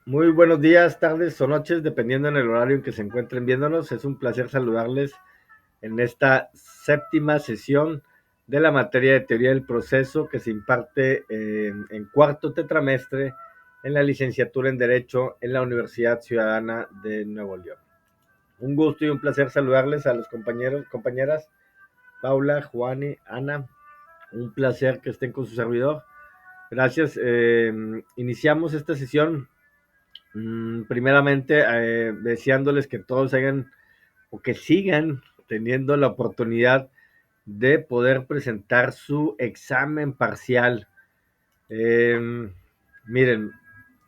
Muy buenos días, tardes o noches, dependiendo en el horario en que se encuentren viéndonos. Es un placer saludarles en esta séptima sesión de la materia de teoría del proceso que se imparte en cuarto tetramestre en la licenciatura en Derecho en la Universidad Ciudadana de Nuevo León. Un gusto y un placer saludarles a los compañeros, compañeras Paula, Juani, Ana. Un placer que estén con su servidor. Gracias. Iniciamos esta sesión primeramente, deseándoles que todos hagan o que sigan teniendo la oportunidad de poder presentar su examen parcial. Miren,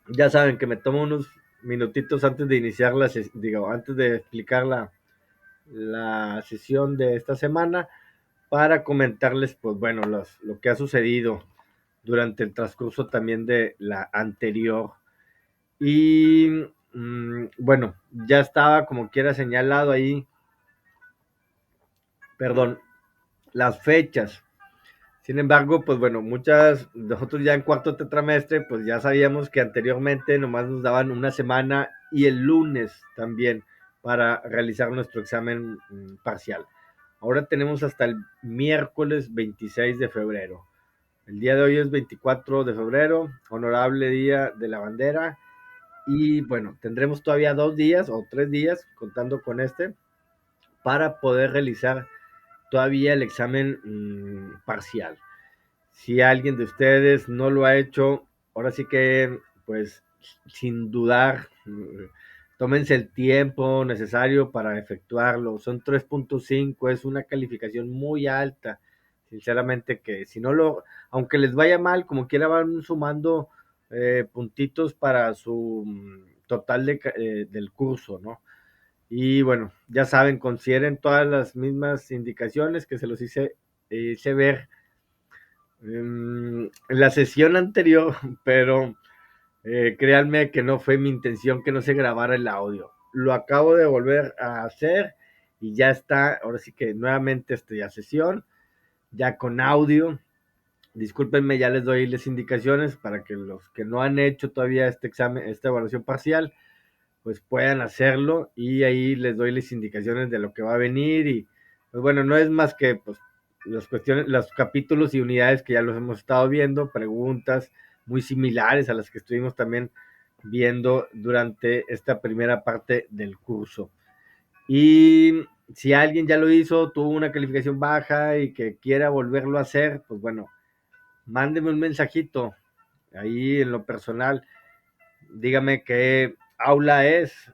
ya saben que me tomo unos minutitos antes de iniciar antes de explicar la sesión de esta semana para comentarles, pues bueno, lo que ha sucedido durante el transcurso también de la anterior. Y bueno, ya estaba como quiera señalado ahí, perdón, las fechas. Sin embargo, pues bueno, nosotros ya en cuarto tetramestre, pues ya sabíamos que anteriormente nomás nos daban una semana y el lunes también para realizar nuestro examen parcial. Ahora tenemos hasta el miércoles 26 de febrero. El día de hoy es 24 de febrero, honorable día de la bandera. Y bueno, tendremos todavía 2 días o 3 días, contando con este, para poder realizar todavía el examen parcial. Si alguien de ustedes no lo ha hecho, ahora sí que, pues, sin dudar, tómense el tiempo necesario para efectuarlo. Son 3.5, es una calificación muy alta. Sinceramente que si no aunque les vaya mal, como quiera van sumando puntitos para su total del curso, ¿no? Y bueno, ya saben, consideren todas las mismas indicaciones que se los hice ver en la sesión anterior, pero créanme que no fue mi intención que no se grabara el audio. Lo acabo de volver a hacer y ya está, ahora sí que nuevamente estoy a sesión, ya con audio. Discúlpenme, ya les doy las indicaciones para que los que no han hecho todavía este examen, esta evaluación parcial, pues puedan hacerlo y ahí les doy las indicaciones de lo que va a venir y pues bueno, no es más que pues las cuestiones, los capítulos y unidades que ya los hemos estado viendo, preguntas muy similares a las que estuvimos también viendo durante esta primera parte del curso. Y si alguien ya lo hizo, tuvo una calificación baja y que quiera volverlo a hacer, pues bueno, mándeme un mensajito ahí en lo personal, dígame qué aula es,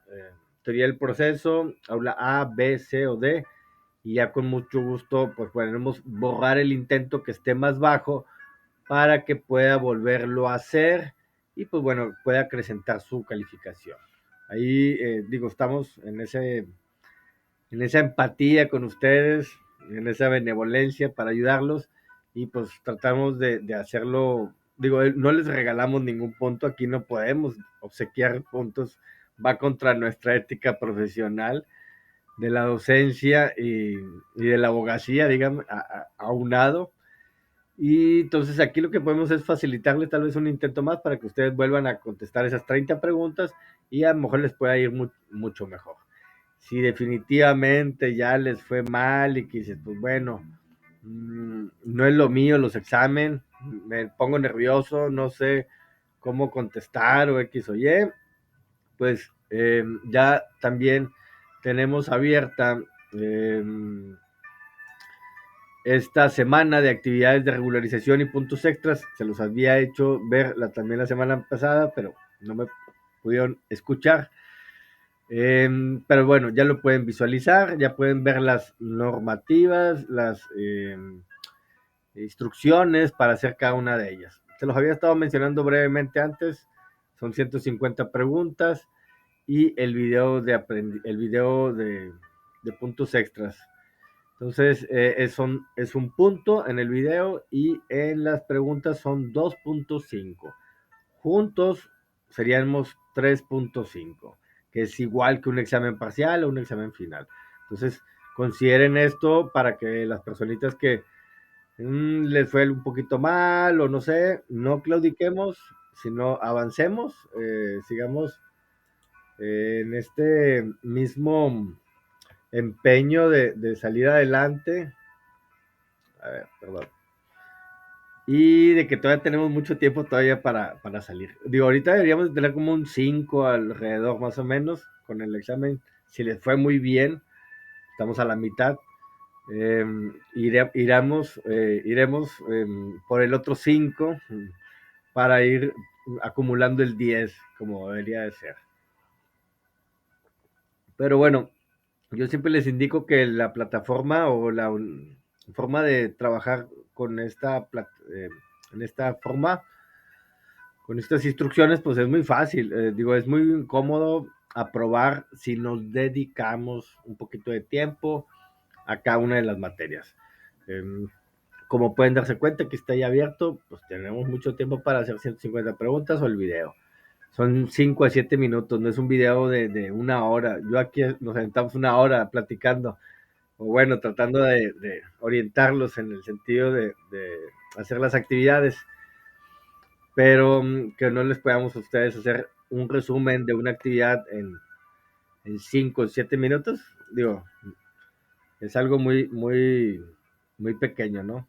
teoría del proceso, aula A, B, C o D, y ya con mucho gusto pues podemos borrar el intento que esté más bajo para que pueda volverlo a hacer y pues bueno, pueda acrecentar su calificación. Ahí digo, estamos en esa empatía con ustedes, en esa benevolencia para ayudarlos y pues tratamos de hacerlo, digo, no les regalamos ningún punto, aquí no podemos obsequiar puntos, va contra nuestra ética profesional de la docencia y de la abogacía, digamos, aunado. Y entonces aquí lo que podemos es facilitarles tal vez un intento más para que ustedes vuelvan a contestar esas 30 preguntas y a lo mejor les pueda ir mucho mejor. Si definitivamente ya les fue mal y que dices, pues bueno, no es lo mío los exámenes, me pongo nervioso, no sé cómo contestar o X o Y, pues ya también tenemos abierta eh, esta semana de actividades de regularización y puntos extras. Se los había hecho ver también la semana pasada, pero no me pudieron escuchar. Pero bueno, ya lo pueden visualizar, ya pueden ver las normativas, las instrucciones para hacer cada una de ellas. Se los había estado mencionando brevemente antes, son 150 preguntas y el video de puntos extras. Entonces, es un punto en el video y en las preguntas son 2.5. Juntos seríamos 3.5, que es igual que un examen parcial o un examen final. Entonces, consideren esto para que las personitas que les fue un poquito mal o no sé, no claudiquemos, sino avancemos, sigamos en este mismo empeño de salir adelante. A ver, perdón. Y de que todavía tenemos mucho tiempo todavía para salir. Digo, ahorita deberíamos tener como un 5 alrededor más o menos con el examen. Si les fue muy bien, estamos a la mitad. Iremos por el otro 5 para ir acumulando el 10 como debería de ser. Pero bueno, yo siempre les indico que la plataforma o la forma de trabajar con en esta forma, con estas instrucciones, pues es muy fácil. Digo, es muy cómodo aprobar si nos dedicamos un poquito de tiempo a cada una de las materias. Eh, Como pueden darse cuenta que está ahí abierto, pues tenemos mucho tiempo para hacer 150 preguntas o el video. Son 5 a 7 minutos, no es un video de una hora. Yo aquí nos sentamos una hora platicando, o bueno, tratando de orientarlos en el sentido de hacer las actividades, pero que no les podamos a ustedes hacer un resumen de una actividad en 5 o 7 minutos. Digo, es algo muy pequeño, ¿no?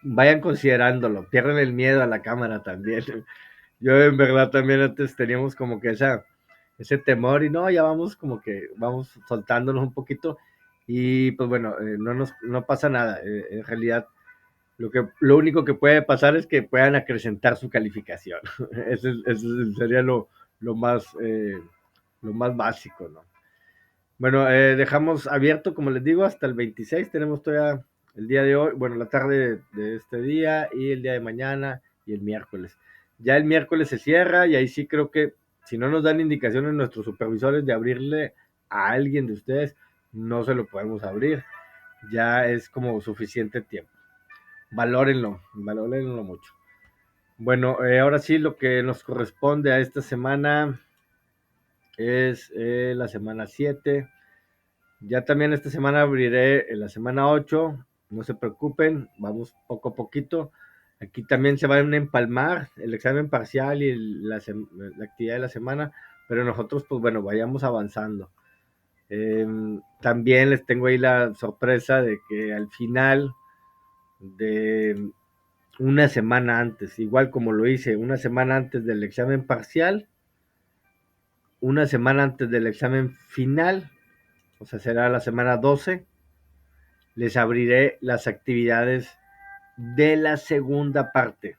Vayan considerándolo, pierden el miedo a la cámara también. Yo en verdad también antes teníamos como que ese temor y no, ya vamos como que vamos soltándonos un poquito y pues bueno, no pasa nada. En realidad lo único que puede pasar es que puedan acrecentar su calificación. Eso sería lo más básico, ¿no? Bueno, dejamos abierto, como les digo, hasta el 26. Tenemos todavía el día de hoy, bueno, la tarde de este día y el día de mañana y el miércoles. Ya el miércoles se cierra y ahí sí creo que si no nos dan indicaciones nuestros supervisores de abrirle a alguien de ustedes, no se lo podemos abrir. Ya es como suficiente tiempo. Valórenlo mucho. Bueno, ahora sí lo que nos corresponde a esta semana es la semana 7. Ya también esta semana abriré en la semana 8. No se preocupen, vamos poco a poquito. Aquí también se van a empalmar el examen parcial y la actividad de la semana, pero nosotros, pues bueno, vayamos avanzando. También les tengo ahí la sorpresa de que al final de una semana antes, igual como lo hice, una semana antes del examen parcial, una semana antes del examen final, o sea, será la semana 12, les abriré las actividades de la segunda parte.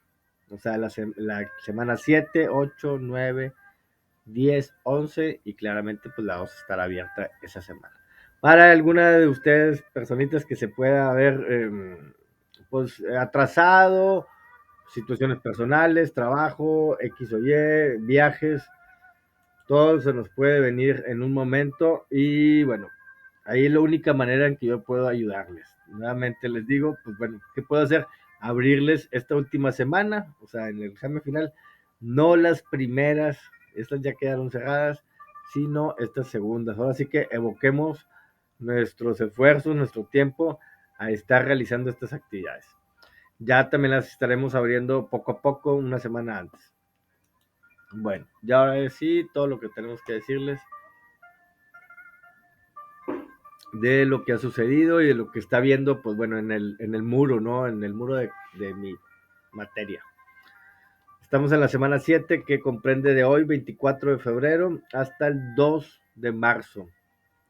O sea, la semana 7, 8, 9, 10, 11 y claramente pues la vamos a estar abierta esa semana. Para alguna de ustedes, personitas que se pueda haber pues atrasado, situaciones personales, trabajo, X o Y, viajes, todo se nos puede venir en un momento y bueno, ahí es la única manera en que yo puedo ayudarles. Nuevamente les digo, pues bueno, ¿qué puedo hacer? Abrirles esta última semana, o sea, en el examen final, no las primeras, estas ya quedaron cerradas, sino estas segundas. Ahora sí que evoquemos nuestros esfuerzos, nuestro tiempo a estar realizando estas actividades. Ya también las estaremos abriendo poco a poco, una semana antes. Bueno, ya ahora sí, todo lo que tenemos que decirles de lo que ha sucedido y de lo que está viendo, pues bueno, en el muro, ¿no? En el muro de mi materia. Estamos en la semana 7 que comprende de hoy, 24 de febrero, hasta el 2 de marzo.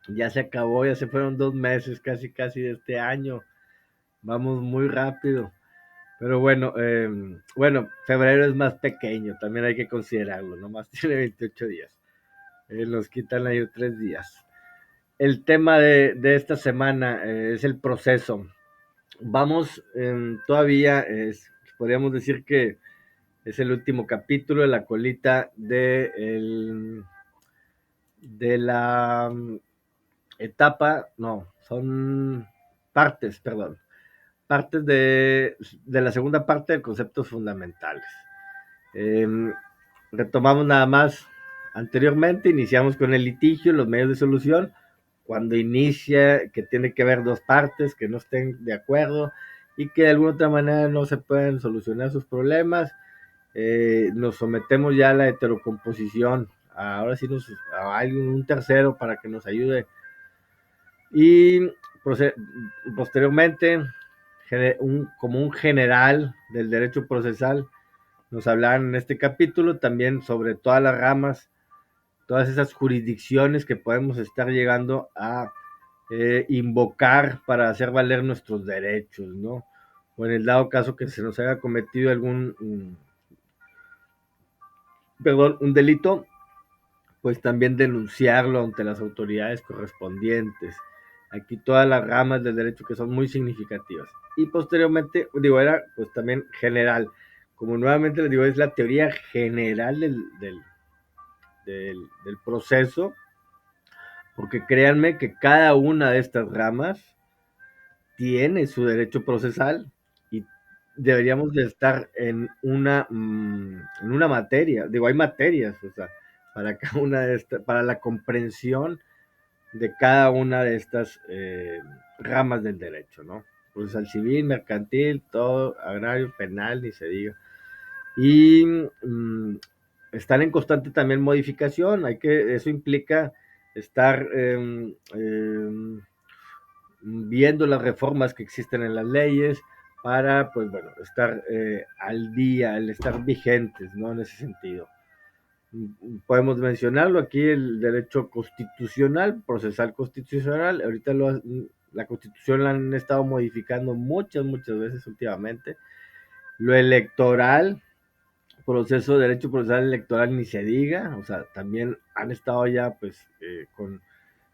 Ya se acabó, ya se fueron 2 meses casi de este año. Vamos muy rápido. Pero bueno, febrero es más pequeño, también hay que considerarlo, nomás tiene 28 días. Nos quitan ahí 3 días. El tema de esta semana es el proceso. Vamos todavía, podríamos decir que es el último capítulo de la colita de la etapa, no, son partes, perdón, partes de la segunda parte de conceptos fundamentales. Eh, Retomamos nada más. Anteriormente iniciamos con el litigio, los medios de solución, cuando inicia que tiene que haber dos partes que no estén de acuerdo y que de alguna otra manera no se pueden solucionar sus problemas nos sometemos ya a la heterocomposición. Ahora sí hay un tercero para que nos ayude. Y posteriormente, como un general del derecho procesal, nos hablarán en este capítulo también sobre todas las ramas, todas esas jurisdicciones que podemos estar llegando a invocar para hacer valer nuestros derechos, ¿no? O en el dado caso que se nos haya cometido un delito, pues también denunciarlo ante las autoridades correspondientes. Aquí todas las ramas del derecho que son muy significativas. Y posteriormente, digo, era pues también general. Como nuevamente les digo, es la teoría general del proceso, porque créanme que cada una de estas ramas tiene su derecho procesal y deberíamos de estar en una materia. Digo, hay materias, o sea, para cada una de estas, para la comprensión de cada una de estas ramas del derecho, ¿no? Procesal civil, mercantil, todo, agrario, penal, ni se diga. Y están en constante también modificación, eso implica estar viendo las reformas que existen en las leyes para, pues bueno, estar al día, el estar vigentes, ¿no? En ese sentido. Podemos mencionarlo aquí, el derecho constitucional, procesal constitucional. Ahorita la constitución la han estado modificando muchas veces últimamente. Lo electoral, proceso de derecho procesal electoral ni se diga, o sea, también han estado ya pues con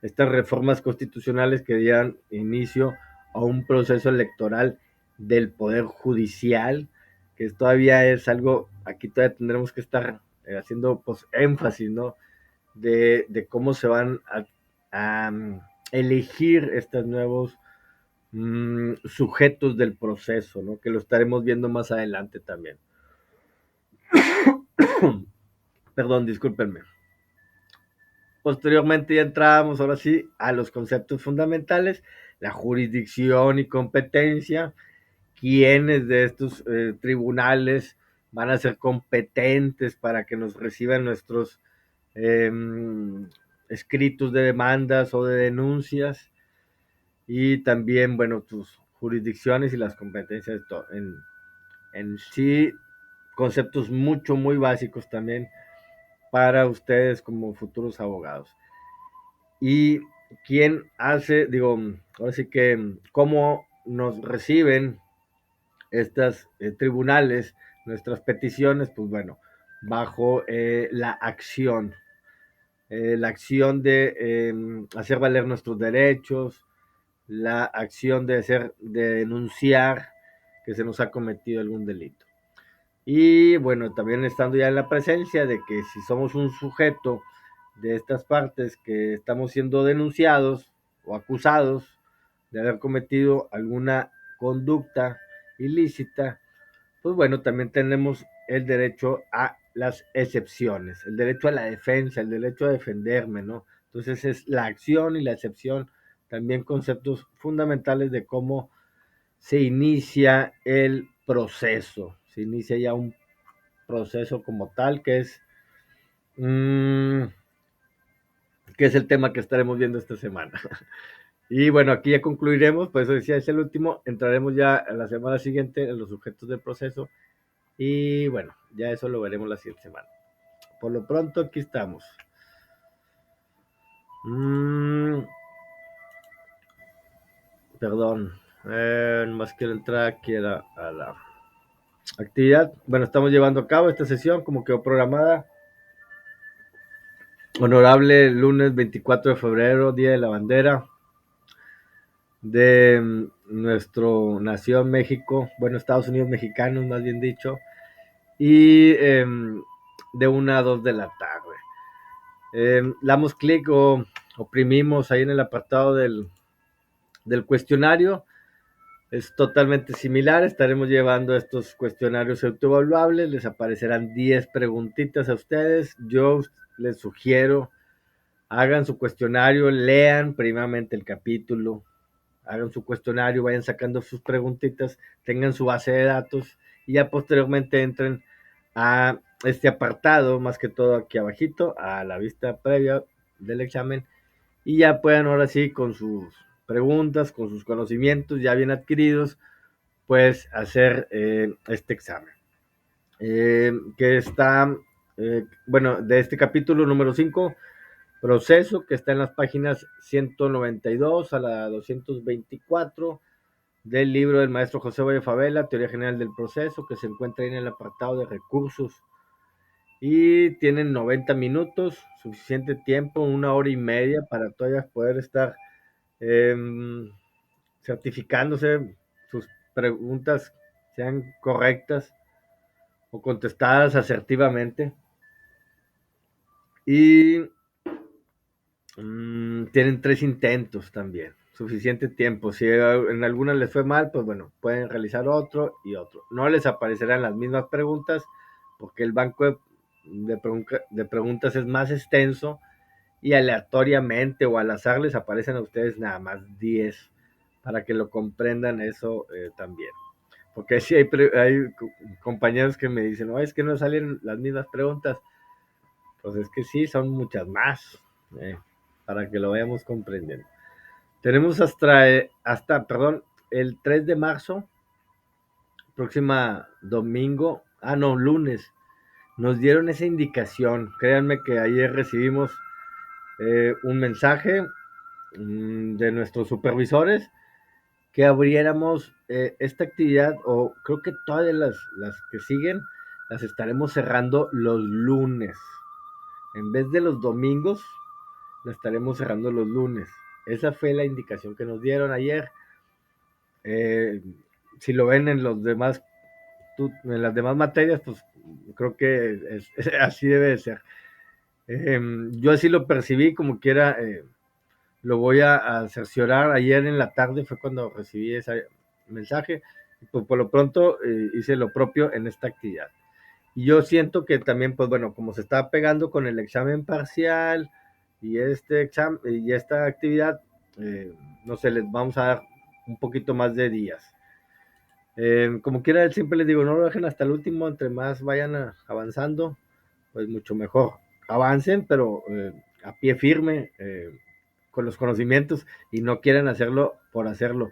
estas reformas constitucionales que dieran inicio a un proceso electoral del Poder Judicial, que todavía es algo, aquí todavía tendremos que estar haciendo pues énfasis, ¿no? De cómo se van a elegir estos nuevos sujetos del proceso, ¿no? Que lo estaremos viendo más adelante también. Perdón, discúlpenme. Posteriormente ya entrábamos ahora sí a los conceptos fundamentales, la jurisdicción y competencia, quiénes de estos tribunales van a ser competentes para que nos reciban nuestros eh, escritos de demandas o de denuncias, y también, bueno, tus jurisdicciones y las competencias en sí, conceptos muy básicos también para ustedes como futuros abogados. Y quién hace, digo, ahora sí que cómo nos reciben estas tribunales, nuestras peticiones, pues bueno, bajo la acción de hacer valer nuestros derechos, la acción de denunciar que se nos ha cometido algún delito. Y bueno, también estando ya en la presencia de que si somos un sujeto de estas partes que estamos siendo denunciados o acusados de haber cometido alguna conducta ilícita, pues bueno, también tenemos el derecho a las excepciones, el derecho a la defensa, el derecho a defenderme, ¿no? Entonces es la acción y la excepción, también conceptos fundamentales de cómo se inicia el proceso, se inicia ya un proceso como tal, mmm, que es el tema que estaremos viendo esta semana. Y bueno, aquí ya concluiremos, por eso decía, es el último, entraremos ya a la semana siguiente en los sujetos del proceso y bueno, ya eso lo veremos la siguiente semana. Por lo pronto, aquí estamos. Perdón, más quiero entrar aquí a la actividad. Bueno, estamos llevando a cabo esta sesión como quedó programada. Honorable lunes 24 de febrero, Día de la Bandera de nuestro nación México, bueno, Estados Unidos mexicanos, más bien dicho, y de 1 a 2 de la tarde. Damos clic o oprimimos ahí en el apartado del cuestionario. Es totalmente similar, estaremos llevando estos cuestionarios autoevaluables, les aparecerán 10 preguntitas a ustedes. Yo les sugiero, hagan su cuestionario, lean primeramente el capítulo, hagan su cuestionario, vayan sacando sus preguntitas, tengan su base de datos y ya posteriormente entren a este apartado, más que todo aquí abajito, a la vista previa del examen, y ya puedan ahora sí con sus preguntas, con sus conocimientos ya bien adquiridos, pues hacer este examen. Que está, bueno, de este capítulo número 5, proceso, que está en las páginas 192 a la 224 del libro del maestro José Valle Favela, Teoría General del Proceso, que se encuentra ahí en el apartado de recursos. Y tienen 90 minutos, suficiente tiempo, 1 hora y media para todavía poder estar eh, certificándose, sus preguntas sean correctas o contestadas asertivamente. Y tienen 3 intentos también, suficiente tiempo. Si en alguna les fue mal, pues bueno, pueden realizar otro y otro. No les aparecerán las mismas preguntas porque el banco de preguntas es más extenso y aleatoriamente o al azar les aparecen a ustedes nada más 10 para que lo comprendan eso también. Porque sí hay compañeros que me dicen, no, es que no salen las mismas preguntas. Pues es que sí, son muchas más, eh, para que lo vayamos comprendiendo. Tenemos perdón, el 3 de marzo, próxima domingo, no, lunes, nos dieron esa indicación. Créanme que ayer recibimos un mensaje de nuestros supervisores que abriéramos esta actividad, o creo que todas las que siguen las estaremos cerrando los lunes. En vez de los domingos, la estaremos cerrando los lunes. Esa fue la indicación que nos dieron ayer. Eh, si lo ven en los demás, en las demás materias, pues creo que así debe de ser. Yo así lo percibí, como quiera, lo voy a cerciorar. Ayer en la tarde fue cuando recibí ese mensaje. Pues por lo pronto hice lo propio en esta actividad. Y yo siento que también, pues bueno, como se está pegando con el examen parcial y este examen y esta actividad, no sé, les vamos a dar un poquito más de días. Como quiera, siempre les digo, no lo dejen hasta el último, entre más vayan avanzando, pues mucho mejor. Avancen, pero a pie firme, con los conocimientos y no quieren hacerlo por hacerlo.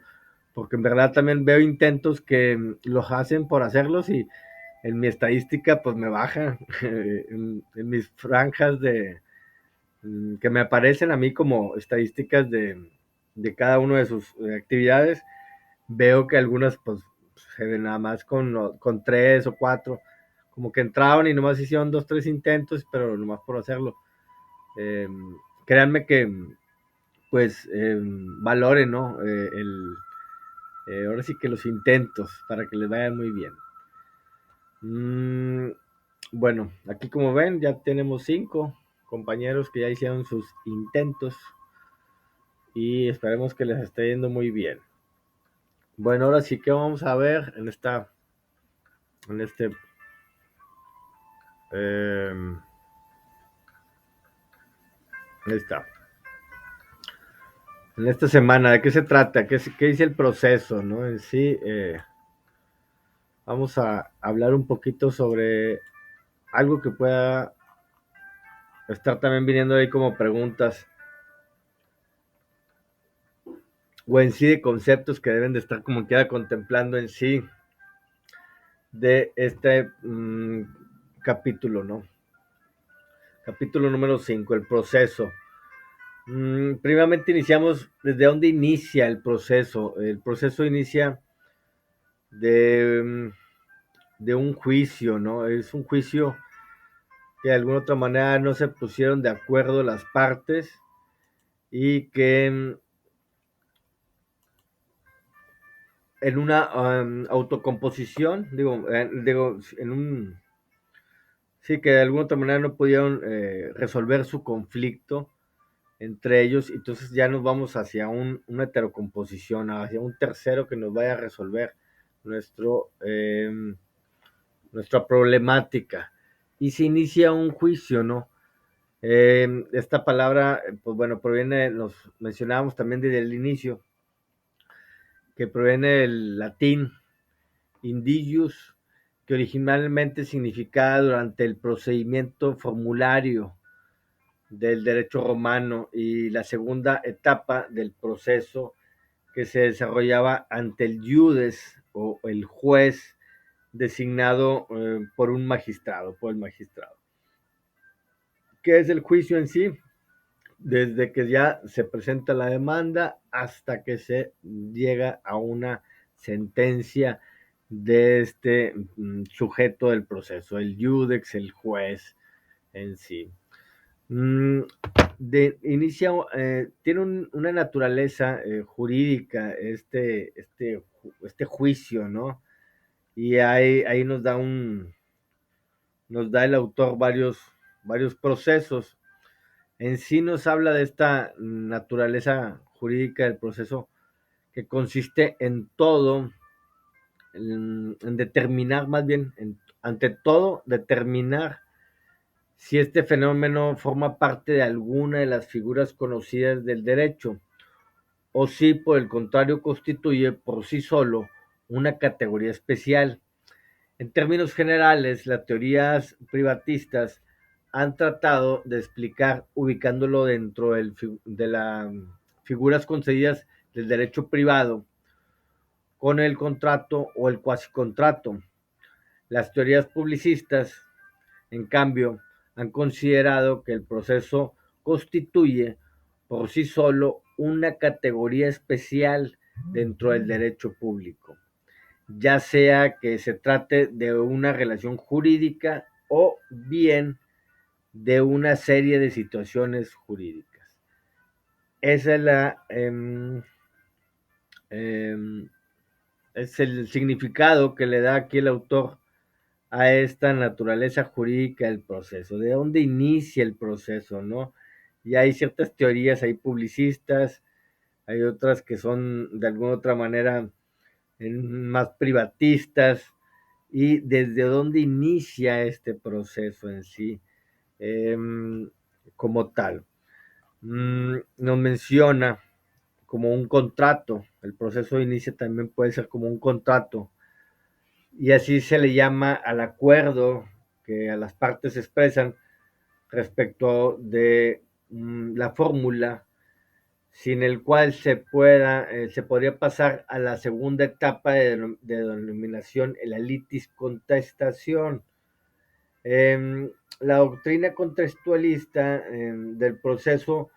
Porque en verdad también veo intentos que los hacen por hacerlos y en mi estadística pues me baja en mis franjas que me aparecen a mí como estadísticas de cada una de sus actividades. Veo que algunas pues se ven nada más con 3 o 4, como que entraron y nomás hicieron 2, 3 intentos, pero nomás por hacerlo. Eh, Créanme que pues valoren, ¿no? Ahora sí que los intentos para que les vayan muy bien. Bueno, aquí como ven ya tenemos 5 compañeros que ya hicieron sus intentos y esperemos que les esté yendo muy bien. Bueno, ahora sí que vamos a ver en este, ahí está. En esta semana, ¿de qué se trata? ¿Qué dice el proceso, no? En sí, vamos a hablar un poquito sobre algo que pueda estar también viniendo ahí como preguntas, o en sí de conceptos que deben de estar como quiera contemplando en sí de este capítulo, ¿no? Capítulo número 5, el proceso. Primeramente iniciamos desde dónde inicia el proceso. El proceso inicia de un juicio, ¿no? Es un juicio que de alguna otra manera no se pusieron de acuerdo las partes y que en una autocomposición, digo, en un, sí, que de alguna otra manera no pudieron resolver su conflicto entre ellos, entonces ya nos vamos hacia una heterocomposición, hacia un tercero que nos vaya a resolver nuestro, nuestra problemática. Y se inicia un juicio, ¿no? Esta palabra, pues bueno, proviene, nos mencionábamos también desde el inicio, que proviene del latín indigius, que originalmente significaba durante el procedimiento formulario del derecho romano, y la segunda etapa del proceso que se desarrollaba ante el iudes o el juez designado por un magistrado, por el magistrado. ¿Qué es el juicio en sí? Desde que ya se presenta la demanda hasta que se llega a una sentencia de este sujeto del proceso, el iudex, el juez en sí. Inicia, tiene una naturaleza jurídica este juicio, ¿no? Y ahí nos da el autor varios procesos. En sí nos habla de esta naturaleza jurídica del proceso que consiste en todo, en determinar más bien, ante todo, determinar si este fenómeno forma parte de alguna de las figuras conocidas del derecho o si por el contrario constituye por sí solo una categoría especial. En términos generales, las teorías privatistas han tratado de explicar ubicándolo dentro de las figuras concedidas del derecho privado con el contrato o el cuasicontrato. Las teorías publicistas, en cambio, han considerado que el proceso constituye por sí solo una categoría especial dentro del derecho público, ya sea que se trate de una relación jurídica o bien de una serie de situaciones jurídicas. Esa es eh, es el significado que le da aquí el autor a esta naturaleza jurídica del proceso, de dónde inicia el proceso, ¿no? Y hay ciertas teorías ahí publicistas, hay otras que son de alguna otra manera más privatistas, y desde dónde inicia este proceso en sí, eh, como tal. Nos menciona como un contrato, el proceso de inicio también puede ser como un contrato, y así se le llama al acuerdo que a las partes expresan respecto de la fórmula sin el cual se podría pasar a la segunda etapa de denominación, la litis contestación. La doctrina contextualista del proceso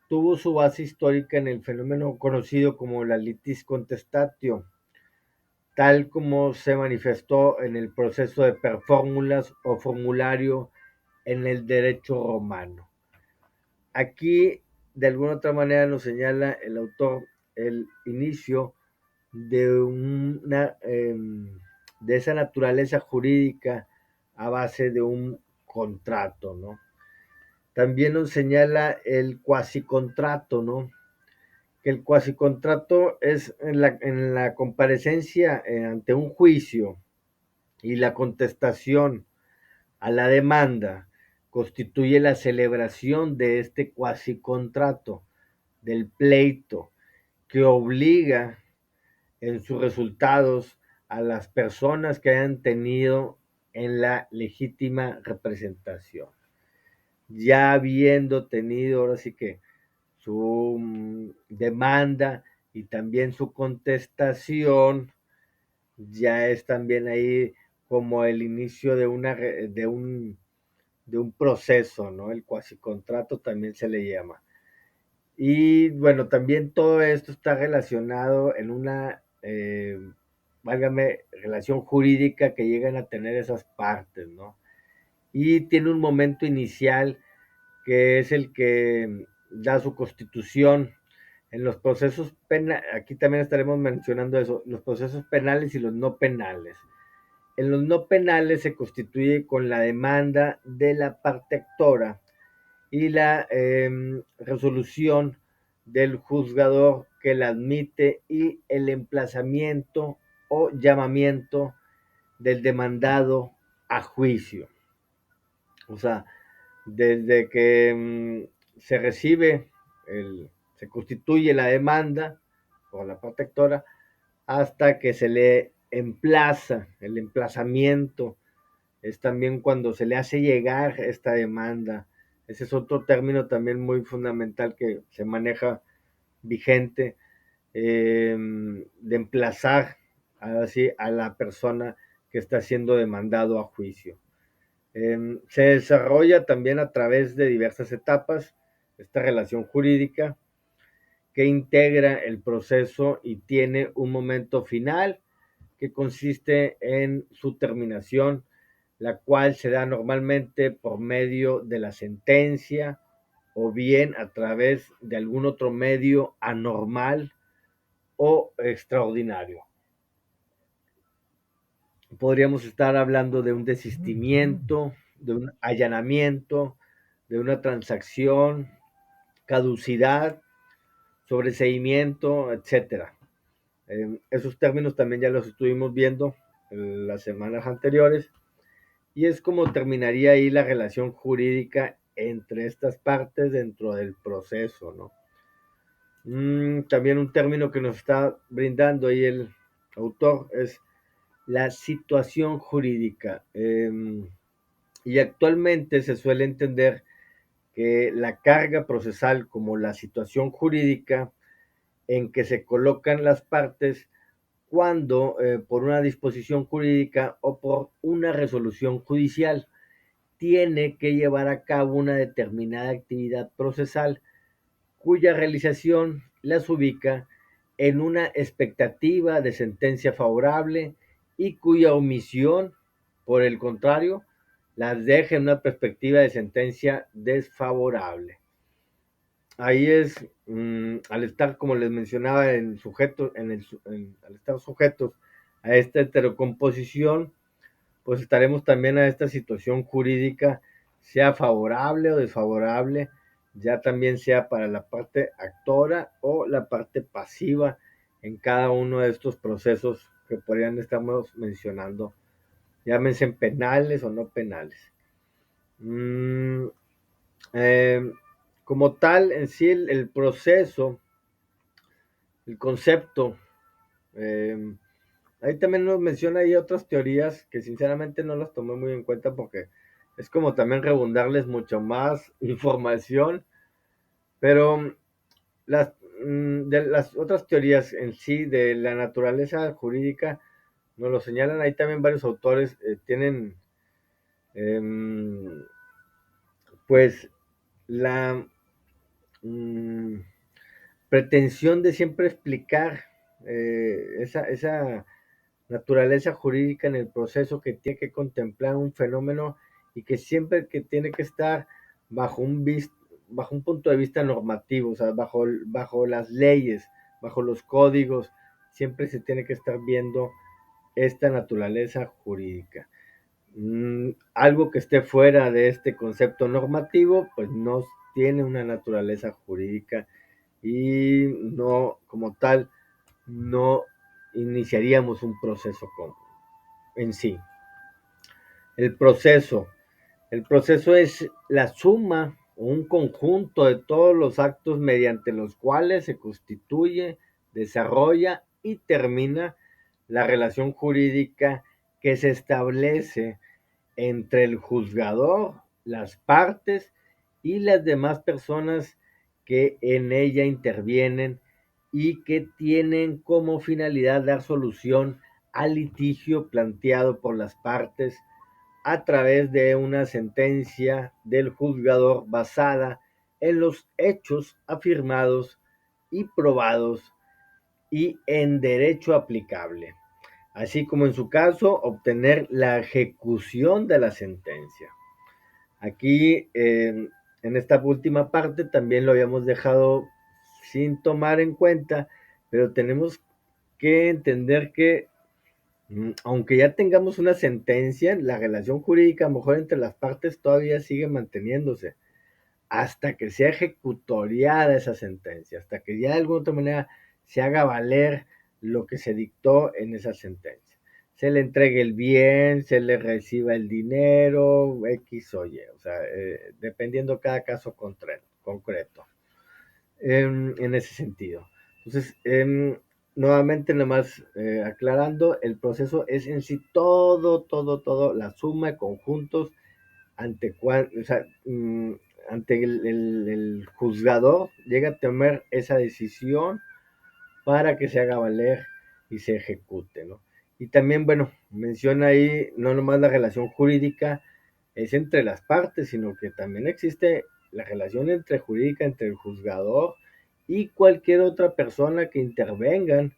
tuvo su base histórica en el fenómeno conocido como la litis contestatio, tal como se manifestó en el proceso de perfórmulas o formulario en el derecho romano. Aquí, de alguna otra manera, nos señala el autor el inicio de de esa naturaleza jurídica a base de un contrato, ¿no? También nos señala el cuasicontrato, ¿no? Que el cuasicontrato es en la comparecencia ante un juicio y la contestación a la demanda constituye la celebración de este cuasicontrato, del pleito, que obliga en sus resultados a las personas que hayan tenido en la legítima representación. Ya habiendo tenido ahora sí que su demanda y también su contestación, ya es también ahí como el inicio de un proceso, ¿no? El cuasicontrato también se le llama. Y bueno, también todo esto está relacionado en una, válgame, relación jurídica que llegan a tener esas partes, ¿no? Y tiene un momento inicial que es el que da su constitución. En los procesos penales, aquí también estaremos mencionando eso, los procesos penales y los no penales. En los no penales se constituye con la demanda de la parte actora y la resolución del juzgador que la admite y el emplazamiento o llamamiento del demandado a juicio. O sea, desde que se recibe, se constituye la demanda por la parte actora hasta que se le emplaza, el emplazamiento, es también cuando se le hace llegar esta demanda. Ese es otro término también muy fundamental que se maneja vigente, de emplazar así a la persona que está siendo demandado a juicio. Se desarrolla también a través de diversas etapas esta relación jurídica que integra el proceso y tiene un momento final que consiste en su terminación, la cual se da normalmente por medio de la sentencia o bien a través de algún otro medio anormal o extraordinario. Podríamos estar hablando de un desistimiento, de un allanamiento, de una transacción, caducidad, sobreseimiento, etcétera. Esos términos también ya los estuvimos viendo en las semanas anteriores y es como terminaría ahí la relación jurídica entre estas partes dentro del proceso, ¿no? También un término que nos está brindando ahí el autor es la situación jurídica. Y actualmente se suele entender que la carga procesal como la situación jurídica en que se colocan las partes cuando por una disposición jurídica o por una resolución judicial tiene que llevar a cabo una determinada actividad procesal cuya realización las ubica en una expectativa de sentencia favorable y cuya omisión, por el contrario, las deja en una perspectiva de sentencia desfavorable. Ahí es, al estar, como les mencionaba, en sujeto, al estar sujetos a esta heterocomposición, pues estaremos también a esta situación jurídica, sea favorable o desfavorable, ya también sea para la parte actora o la parte pasiva en cada uno de estos procesos que podrían estarnos mencionando, llámense penales o no penales. Mm, eh, Como tal, en sí, el proceso, el concepto, eh, ahí también nos menciona ahí otras teorías que sinceramente no las tomé muy en cuenta porque es como también redundarles mucho más información, pero las, de las otras teorías en sí de la naturaleza jurídica nos lo señalan ahí también varios autores, tienen eh, pues la mm, pretensión de siempre explicar esa naturaleza jurídica en el proceso que tiene que contemplar un fenómeno y que siempre que tiene que estar bajo bajo un punto de vista normativo, o sea, bajo las leyes, bajo los códigos, siempre se tiene que estar viendo esta naturaleza jurídica. Algo que esté fuera de este concepto normativo, pues no tiene una naturaleza jurídica y no, como tal, no iniciaríamos un proceso en sí. El proceso. El proceso es la suma o un conjunto de todos los actos mediante los cuales se constituye, desarrolla y termina la relación jurídica que se establece entre el juzgador, las partes y las demás personas que en ella intervienen y que tienen como finalidad dar solución al litigio planteado por las partes a través de una sentencia del juzgador basada en los hechos afirmados y probados y en derecho aplicable, así como en su caso obtener la ejecución de la sentencia. Aquí, en esta última parte, también lo habíamos dejado sin tomar en cuenta, pero tenemos que entender que, aunque ya tengamos una sentencia, la relación jurídica a lo mejor entre las partes todavía sigue manteniéndose hasta que sea ejecutoriada esa sentencia, hasta que ya de alguna otra manera se haga valer lo que se dictó en esa sentencia. Se le entregue el bien, se le reciba el dinero, X o Y, o sea, dependiendo cada caso concreto, en ese sentido. Entonces, nuevamente nada más aclarando, el proceso es en sí todo, la suma de conjuntos ante o sea, ante el juzgador llega a tomar esa decisión para que se haga valer y se ejecute, ¿no? Y también, bueno, menciona ahí no nomás la relación jurídica es entre las partes, sino que también existe la relación entre jurídica entre el juzgador y cualquier otra persona que intervengan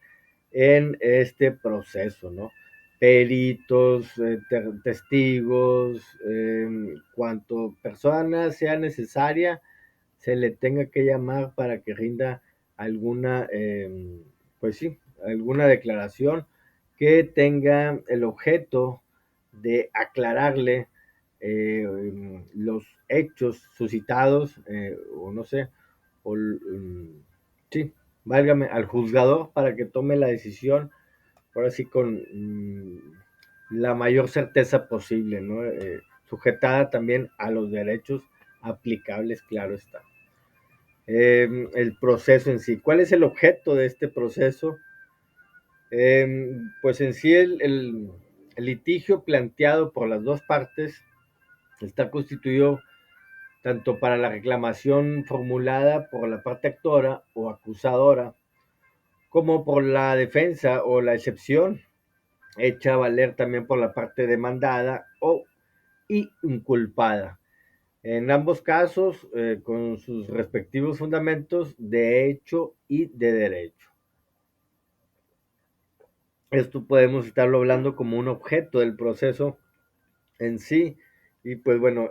en este proceso, ¿no? Peritos, testigos, cuanto persona sea necesaria, se le tenga que llamar para que rinda alguna, pues sí, alguna declaración que tenga el objeto de aclararle los hechos suscitados, o no sé, o, sí, válgame, al juzgador para que tome la decisión, ahora sí con la mayor certeza posible, ¿no? Sujetada también a los derechos aplicables, claro está. El proceso en sí. ¿Cuál es el objeto de este proceso? Pues en sí el litigio planteado por las dos partes está constituido tanto para la reclamación formulada por la parte actora o acusadora, como por la defensa o la excepción hecha valer también por la parte demandada o inculpada. En ambos casos, con sus respectivos fundamentos de hecho y de derecho. Esto podemos estarlo hablando como un objeto del proceso en sí. Y pues bueno,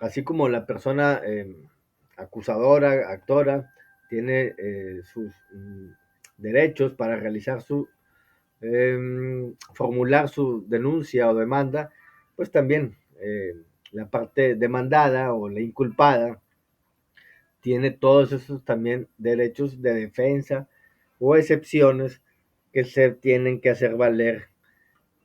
así como la persona acusadora, actora, tiene sus derechos para realizar formular su denuncia o demanda, pues también la parte demandada o la inculpada tiene todos esos también derechos de defensa o excepciones que se tienen que hacer valer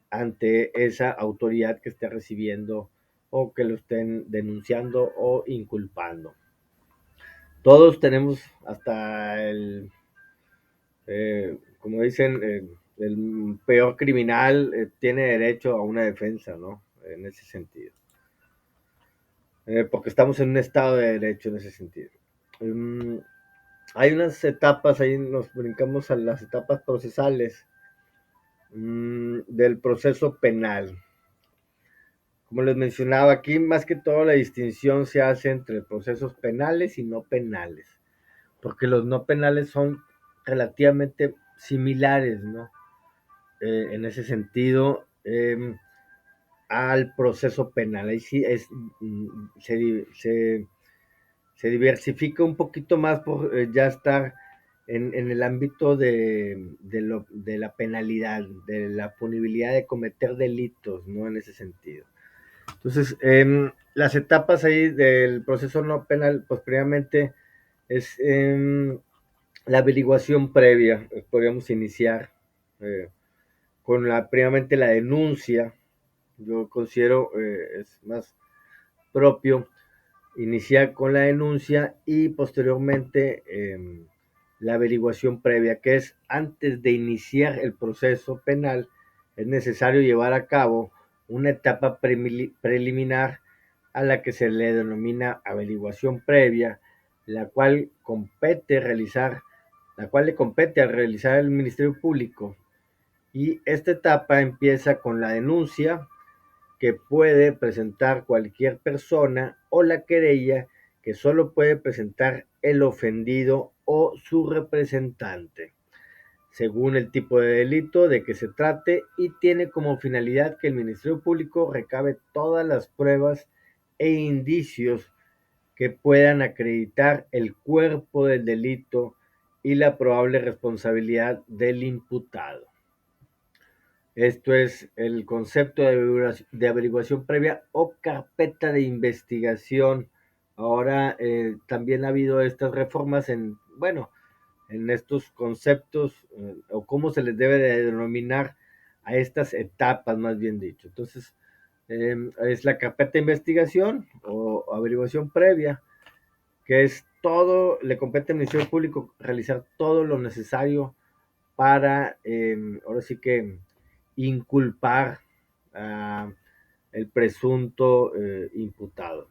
ante esa autoridad que esté recibiendo o que lo estén denunciando o inculpando. Todos tenemos hasta como dicen, el peor criminal tiene derecho a una defensa, ¿no? En ese sentido. Porque estamos en un estado de derecho en ese sentido. Um, Hay unas etapas, ahí nos brincamos a las etapas procesales del proceso penal. Como les mencionaba aquí, más que todo la distinción se hace entre procesos penales y no penales, porque los no penales son relativamente similares, ¿no? En ese sentido, al proceso penal. Ahí sí se diversifica un poquito más por ya estar en el ámbito de la penalidad, de la punibilidad de cometer delitos, ¿no? En ese sentido. Entonces, las etapas ahí del proceso no penal, pues previamente es la averiguación previa. Podríamos iniciar eh, con previamente la denuncia. Yo considero es más propio iniciar con la denuncia y posteriormente la averiguación previa, que es antes de iniciar el proceso penal, es necesario llevar a cabo una etapa preliminar a la que se le denomina averiguación previa, la cual compete realizar, la cual le compete al realizar el Ministerio Público. Y esta etapa empieza con la denuncia, que puede presentar cualquier persona, o la querella, que solo puede presentar el ofendido o su representante, según el tipo de delito de que se trate, y tiene como finalidad que el Ministerio Público recabe todas las pruebas e indicios que puedan acreditar el cuerpo del delito y la probable responsabilidad del imputado. Esto es el concepto de averiguación previa o carpeta de investigación. Ahora también ha habido estas reformas en, bueno, en estos conceptos o cómo se les debe de denominar a estas etapas, más bien dicho. Entonces, es la carpeta de investigación o averiguación previa, que es todo, le compete al Ministerio Público realizar todo lo necesario para, ahora sí que, inculpar a el presunto imputado.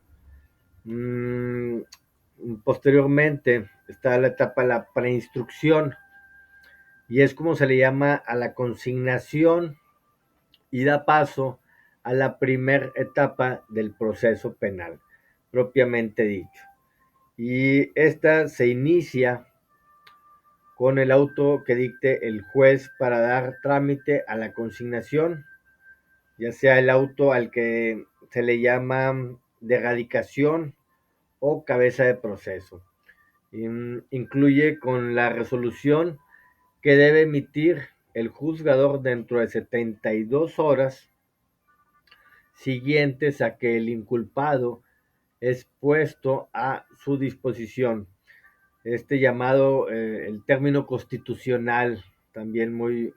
Posteriormente está la etapa de la preinstrucción, y es como se le llama a la consignación y da paso a la primera etapa del proceso penal, propiamente dicho. Y esta se inicia con el auto que dicte el juez para dar trámite a la consignación, ya sea el auto al que se le llama de erradicación o cabeza de proceso. Incluye con la resolución que debe emitir el juzgador dentro de 72 horas siguientes a que el inculpado es puesto a su disposición. Este llamado, el término constitucional, también muy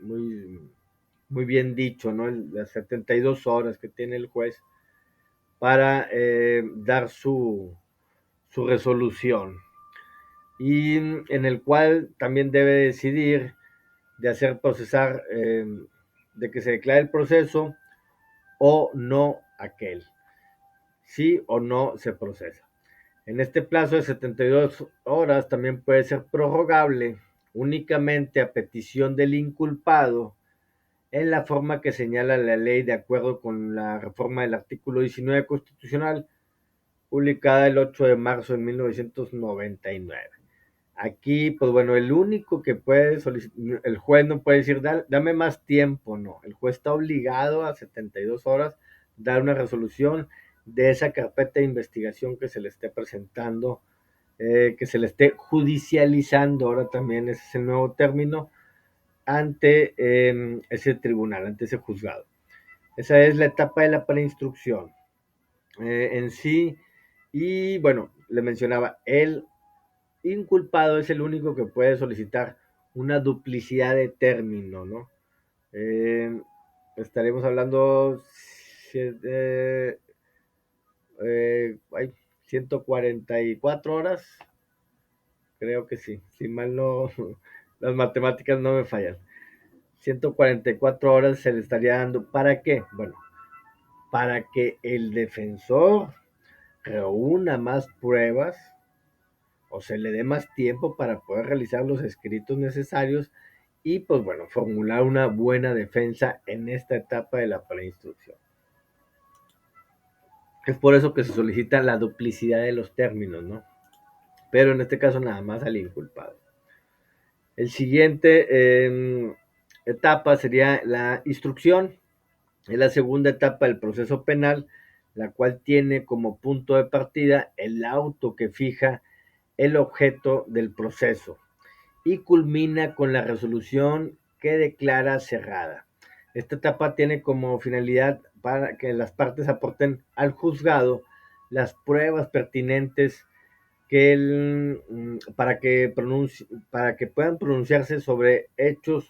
bien dicho, ¿no? Las 72 horas que tiene el juez para dar su resolución, y en el cual también debe decidir de hacer procesar, de que se declare el proceso o no aquel, sí o no se procesa. En este plazo de 72 horas también puede ser prorrogable únicamente a petición del inculpado en la forma que señala la ley, de acuerdo con la reforma del artículo 19 constitucional, publicada el 8 de marzo de 1999. Aquí, pues bueno, el único que puede solicitar, el juez no puede decir, dame más tiempo, no. El juez está obligado a 72 horas dar una resolución de esa carpeta de investigación que se le esté presentando, que se le esté judicializando, ahora también ese es el nuevo término, ante ese tribunal, ante ese juzgado. Esa es la etapa de la preinstrucción en sí. Y bueno, le mencionaba, el inculpado es el único que puede solicitar una duplicidad de término, ¿no? Eh, Estaremos hablando eh, hay 144 horas, creo que sí, si mal no, las matemáticas no me fallan. 144 horas se le estaría dando. ¿Para qué? Bueno, para que el defensor reúna más pruebas o se le dé más tiempo para poder realizar los escritos necesarios y, pues bueno, formular una buena defensa en esta etapa de la preinstrucción. Es por eso que se solicita la duplicidad de los términos, ¿no? Pero en este caso nada más al inculpado. El siguiente etapa sería la instrucción. Es la segunda etapa del proceso penal, la cual tiene como punto de partida el auto que fija el objeto del proceso y culmina con la resolución que declara cerrada. Esta etapa tiene como finalidad para que las partes aporten al juzgado las pruebas pertinentes para que puedan pronunciarse sobre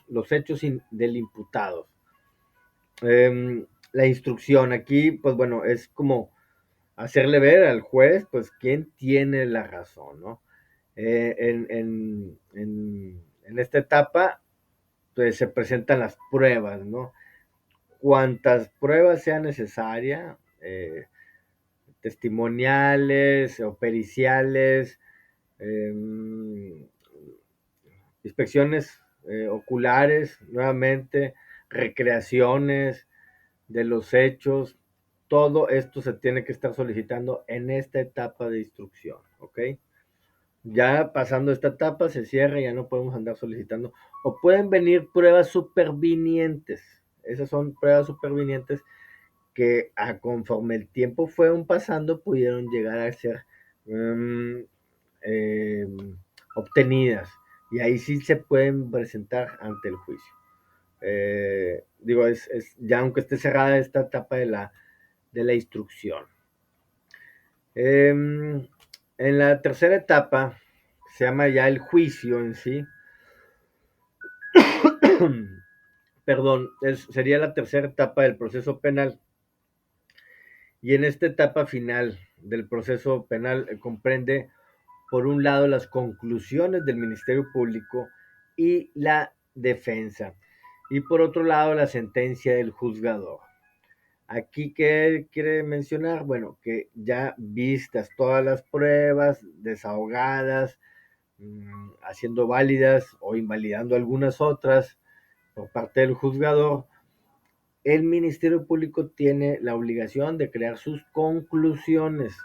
los hechos del imputado. La instrucción aquí, pues bueno, es como hacerle ver al juez, pues, quién tiene la razón, ¿no? En esta etapa, pues, se presentan las pruebas, ¿no? Cuantas pruebas sea necesaria, testimoniales o periciales, eh, inspecciones oculares, nuevamente, recreaciones de los hechos, todo esto se tiene que estar solicitando en esta etapa de instrucción, ¿ok? Ya pasando esta etapa se cierra, ya no podemos andar solicitando. O pueden venir pruebas supervinientes. Esas son pruebas supervinientes que conforme el tiempo fueron pasando pudieron llegar a ser um, eh, obtenidas. Y ahí sí se pueden presentar ante el juicio. Digo, ya aunque esté cerrada esta etapa de la instrucción. En la tercera etapa, se llama ya el juicio en sí. Perdón, sería la tercera etapa del proceso penal. Y en esta etapa final del proceso penal comprende, por un lado, las conclusiones del Ministerio Público y la defensa. Y por otro lado, la sentencia del juzgador. Aquí, ¿qué quiere mencionar? Bueno, que ya vistas todas las pruebas, desahogadas, haciendo válidas o invalidando algunas otras por parte del juzgador, el Ministerio Público tiene la obligación de crear sus conclusiones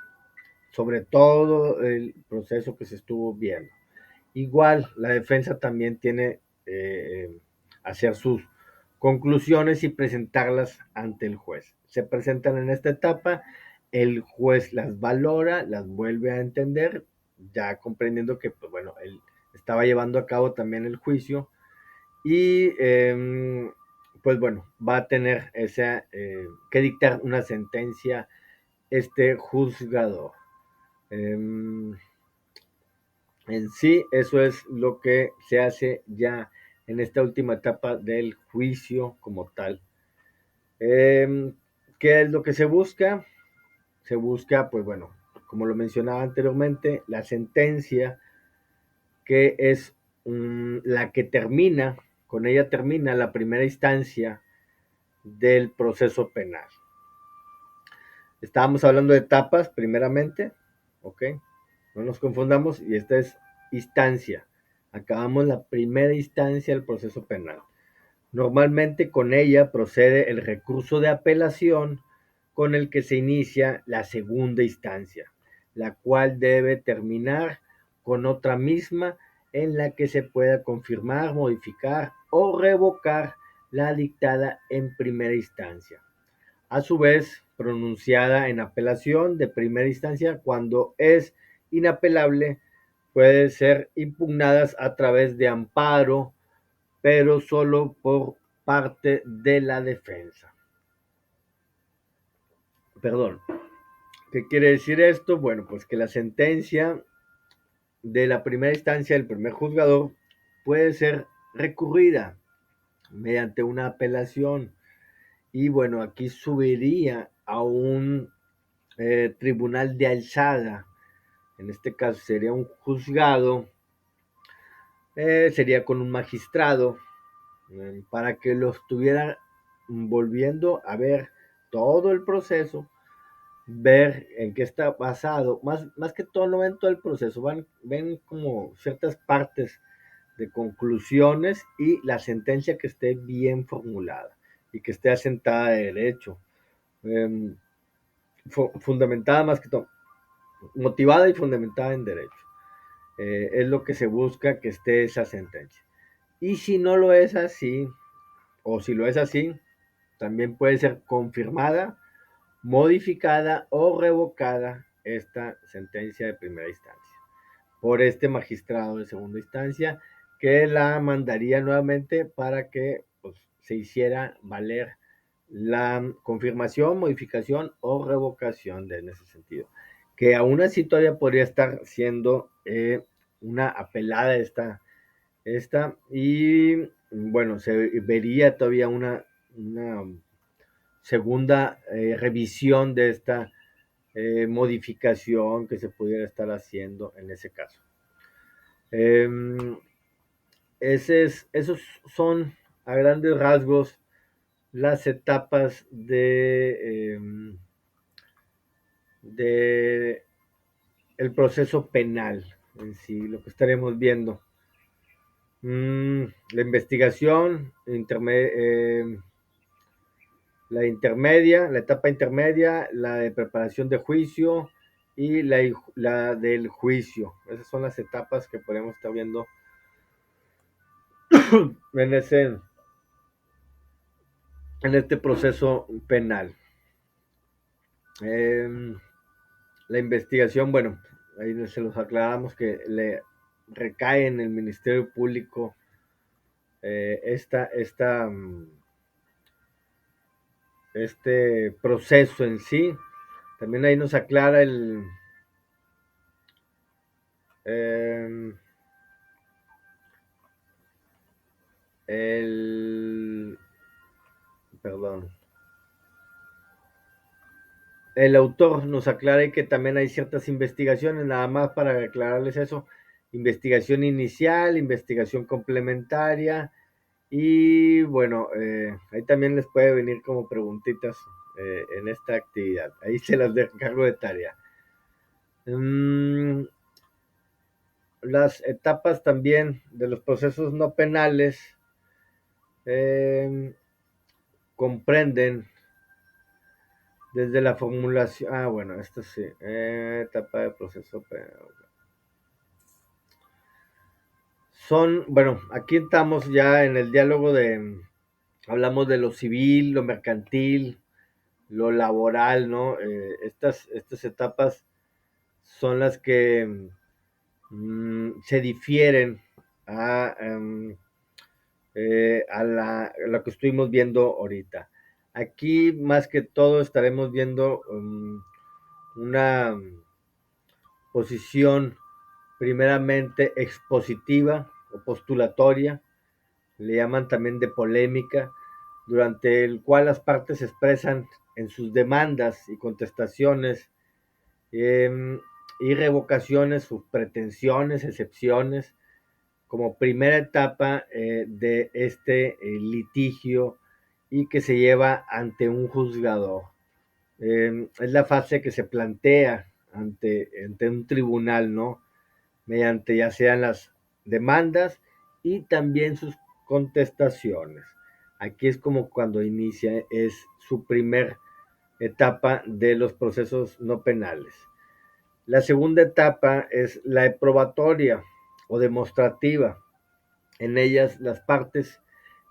sobre todo el proceso que se estuvo viendo. Igual, la defensa también tiene hacer sus conclusiones y presentarlas ante el juez. Se presentan en esta etapa, el juez las valora, las vuelve a entender, ya comprendiendo que, pues bueno, él estaba llevando a cabo también el juicio y, pues bueno, va a tener esa, que dictar una sentencia este juzgador. En sí, eso es lo que se hace ya en esta última etapa del juicio como tal. ¿Qué es lo que se busca? Se busca, pues bueno, como lo mencionaba anteriormente, la sentencia que es la que termina, con ella termina la primera instancia del proceso penal. Estábamos hablando de etapas primeramente, ¿ok? No nos confundamos, y esta es instancia. Acabamos la primera instancia del proceso penal. Normalmente con ella procede el recurso de apelación con el que se inicia la segunda instancia, la cual debe terminar con otra misma en la que se pueda confirmar, modificar o revocar la dictada en primera instancia. A su vez, pronunciada en apelación de primera instancia cuando es inapelable, puede ser impugnadas a través de amparo, pero solo por parte de la defensa. Perdón. ¿Qué quiere decir esto? Bueno, pues que la sentencia de la primera instancia del primer juzgador puede ser recurrida mediante una apelación. Y bueno, aquí subiría a un tribunal de alzada. En este caso sería un juzgado, sería con un magistrado, para que lo estuviera volviendo a ver todo el proceso, ver en qué está basado, más que todo no ven todo el proceso, ven como ciertas partes de conclusiones y la sentencia que esté bien formulada y que esté asentada de derecho, eh, fundamentada más que todo, motivada y fundamentada en derecho. Es lo que se busca que esté esa sentencia. Y si no lo es así, o si lo es así, también puede ser confirmada, modificada o revocada esta sentencia de primera instancia por este magistrado de segunda instancia, que la mandaría nuevamente para que pues, se hiciera valer la confirmación, modificación o revocación en ese sentido. Que aún así todavía podría estar siendo una apelada esta y bueno, se vería todavía una segunda revisión de esta modificación que se pudiera estar haciendo en ese caso. Esos son a grandes rasgos las etapas de el proceso penal en sí, lo que estaremos viendo. La investigación, la intermedia, la etapa intermedia, la de preparación de juicio y la del juicio. Esas son las etapas que podemos estar viendo en en este proceso penal. La investigación, bueno, ahí se los aclaramos que le recae en el Ministerio Público este proceso en sí. También ahí nos aclara eh, el perdón, el autor nos aclara que también hay ciertas investigaciones, nada más para aclararles eso, investigación inicial, investigación complementaria, Y bueno, ahí también les puede venir como preguntitas en esta actividad. Ahí se las dejo cargo de tarea. Las etapas también de los procesos no penales eh, comprenden desde la formulación. Ah, bueno, esto sí. Etapa de proceso penal. Son, bueno, aquí estamos ya en el diálogo de, hablamos de lo civil, lo mercantil, lo laboral, ¿no? Estas etapas son las que se difieren a, a lo que estuvimos viendo ahorita. Aquí, más que todo, estaremos viendo una posición primeramente expositiva o postulatoria, le llaman también de polémica, durante el cual las partes expresan en sus demandas y contestaciones y revocaciones sus pretensiones, excepciones, como primera etapa de este litigio y que se lleva ante un juzgador. Es la fase que se plantea ante un tribunal, ¿no? Mediante ya sean las demandas y también sus contestaciones. Aquí es como cuando inicia, es su primer etapa de los procesos no penales. La segunda etapa es la probatoria o demostrativa. En ellas las partes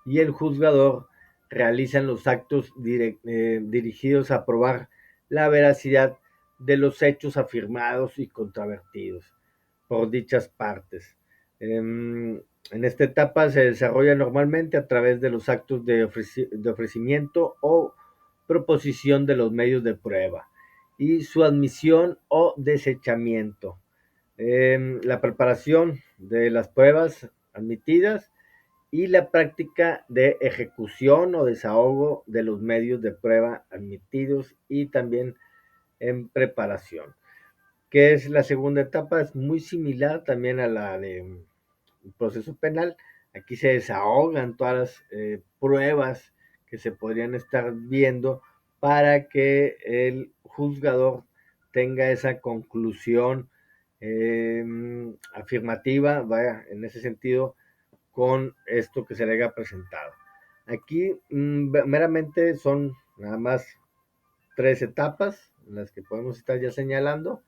y el juzgador realizan los actos dirigidos a probar la veracidad de los hechos afirmados y controvertidos por dichas partes. En esta etapa se desarrolla normalmente a través de los actos de ofrecimiento o proposición de los medios de prueba y su admisión o desechamiento. La preparación de las pruebas admitidas y la práctica de ejecución o desahogo de los medios de prueba admitidos y también en preparación. Que es la segunda etapa, es muy similar también a la de proceso penal. Aquí se desahogan todas las pruebas que se podrían estar viendo para que el juzgador tenga esa conclusión afirmativa, vaya, en ese sentido, con esto que se le haya presentado. Aquí meramente son nada más tres etapas, las que podemos estar ya señalando.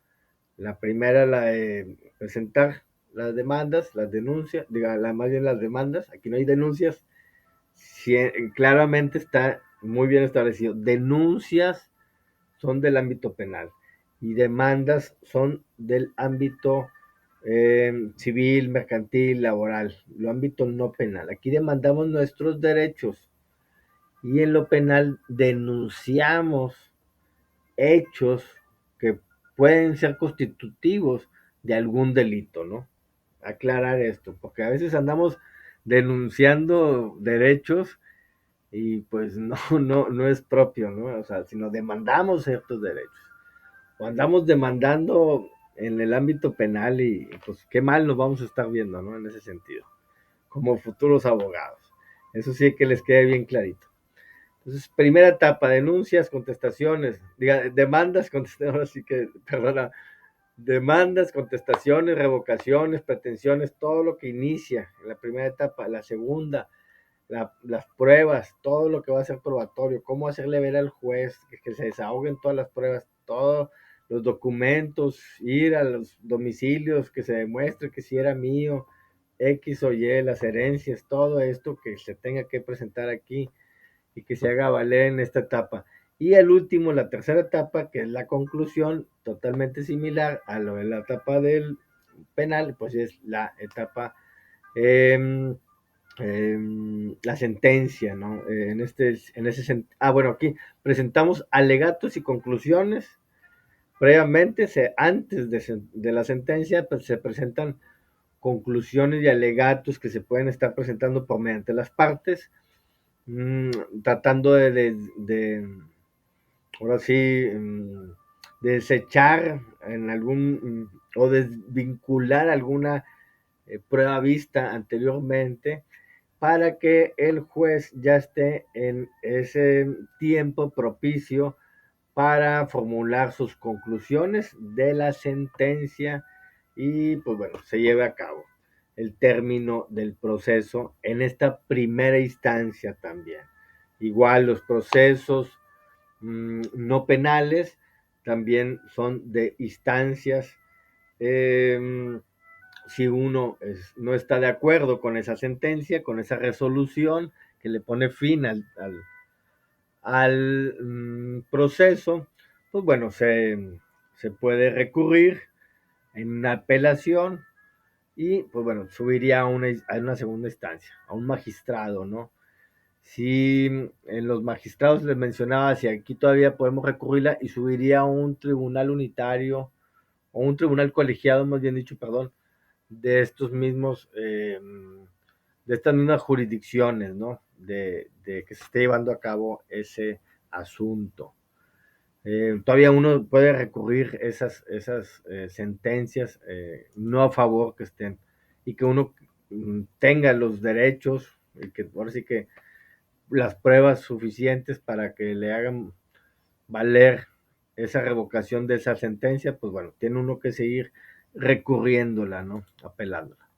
La primera, la de presentar las demandas, las denuncias, diga, más bien las demandas, aquí no hay denuncias, si, claramente está muy bien establecido. Denuncias son del ámbito penal y demandas son del ámbito civil, mercantil, laboral, lo ámbito no penal. Aquí demandamos nuestros derechos y en lo penal denunciamos hechos que pueden ser constitutivos de algún delito, ¿no? Aclarar esto, porque a veces andamos denunciando derechos y pues no es propio, ¿no? O sea, sino demandamos ciertos derechos. O andamos demandando en el ámbito penal y pues qué mal nos vamos a estar viendo, ¿no? En ese sentido, como futuros abogados. Eso sí que les quede bien clarito. Entonces, primera etapa, denuncias, contestaciones, diga, demandas, contestaciones, así que, perdona, demandas, contestaciones, revocaciones, pretensiones, todo lo que inicia en la primera etapa. La segunda, las pruebas, todo lo que va a ser probatorio, cómo hacerle ver al juez, que se desahoguen todas las pruebas, todos los documentos, ir a los domicilios, que se demuestre que si era mío, X o Y, las herencias, todo esto que se tenga que presentar aquí y que se haga valer en esta etapa. Y el último, la tercera etapa, que es la conclusión, totalmente similar a lo de la etapa del penal, pues es la etapa, eh, la sentencia, ¿no? Bueno, aquí presentamos alegatos y conclusiones. Previamente, antes de la sentencia, pues se presentan conclusiones y alegatos que se pueden estar presentando por mediante las partes, tratando ahora sí, desechar en o desvincular alguna prueba vista anteriormente para que el juez ya esté en ese tiempo propicio para formular sus conclusiones de la sentencia y pues bueno, se lleve a cabo el término del proceso en esta primera instancia también. Igual los procesos no penales también son de instancias. Si uno no está de acuerdo con esa sentencia, con esa resolución que le pone fin al proceso, pues bueno, se puede recurrir en una apelación y pues bueno, subiría a una segunda instancia, a un magistrado, ¿no? Si en los magistrados les mencionaba si aquí todavía podemos recurrirla y subiría a un tribunal unitario o un tribunal colegiado, más bien dicho, perdón, de estos mismos, de estas mismas jurisdicciones, ¿no? De que se esté llevando a cabo ese asunto. Todavía uno puede recurrir esas sentencias no a favor que estén y que uno tenga los derechos y que ahora sí que las pruebas suficientes para que le hagan valer esa revocación de esa sentencia, pues bueno, tiene uno que seguir recurriéndola, ¿no? Apelándola.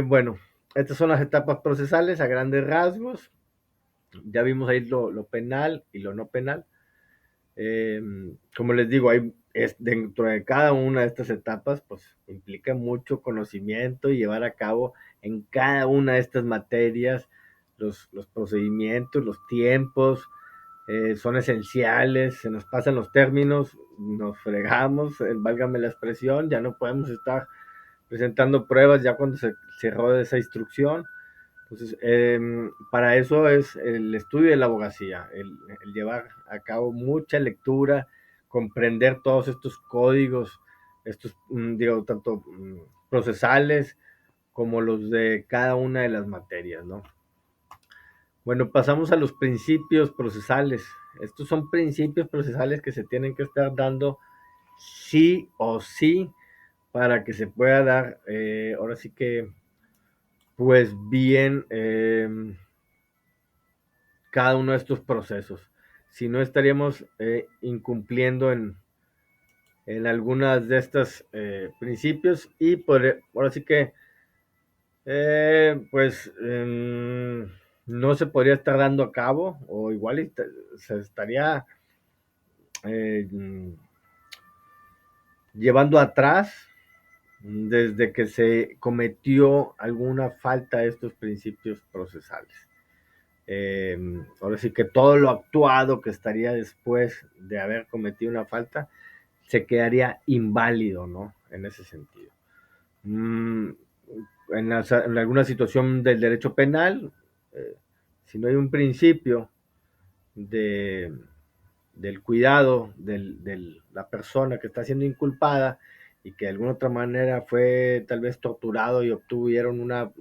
Bueno, estas son las etapas procesales a grandes rasgos. Ya vimos ahí lo penal y lo no penal. Como les digo, dentro de cada una de estas etapas, pues implica mucho conocimiento y llevar a cabo en cada una de estas materias los procedimientos, los tiempos, son esenciales, se nos pasan los términos, nos fregamos, válgame la expresión, ya no podemos estar presentando pruebas ya cuando se cerró esa instrucción. Entonces, para eso es el estudio de la abogacía, el llevar a cabo mucha lectura, comprender todos estos códigos, estos, digo, tanto procesales como los de cada una de las materias, ¿no? Bueno, pasamos a los principios procesales. Estos son principios procesales que se tienen que estar dando sí o sí para que se pueda dar, ahora sí que, pues bien, cada uno de estos procesos. Si no, estaríamos incumpliendo en algunas de estos principios y ahora sí que, pues, no se podría estar dando a cabo o igual se estaría eh, llevando atrás desde que se cometió alguna falta de estos principios procesales. Ahora sí que todo lo actuado que estaría después de haber cometido una falta se quedaría inválido, ¿no? En ese sentido. En alguna situación del derecho penal, si no hay un principio de, del cuidado de la persona que está siendo inculpada y que de alguna otra manera fue tal vez torturado y obtuvieron una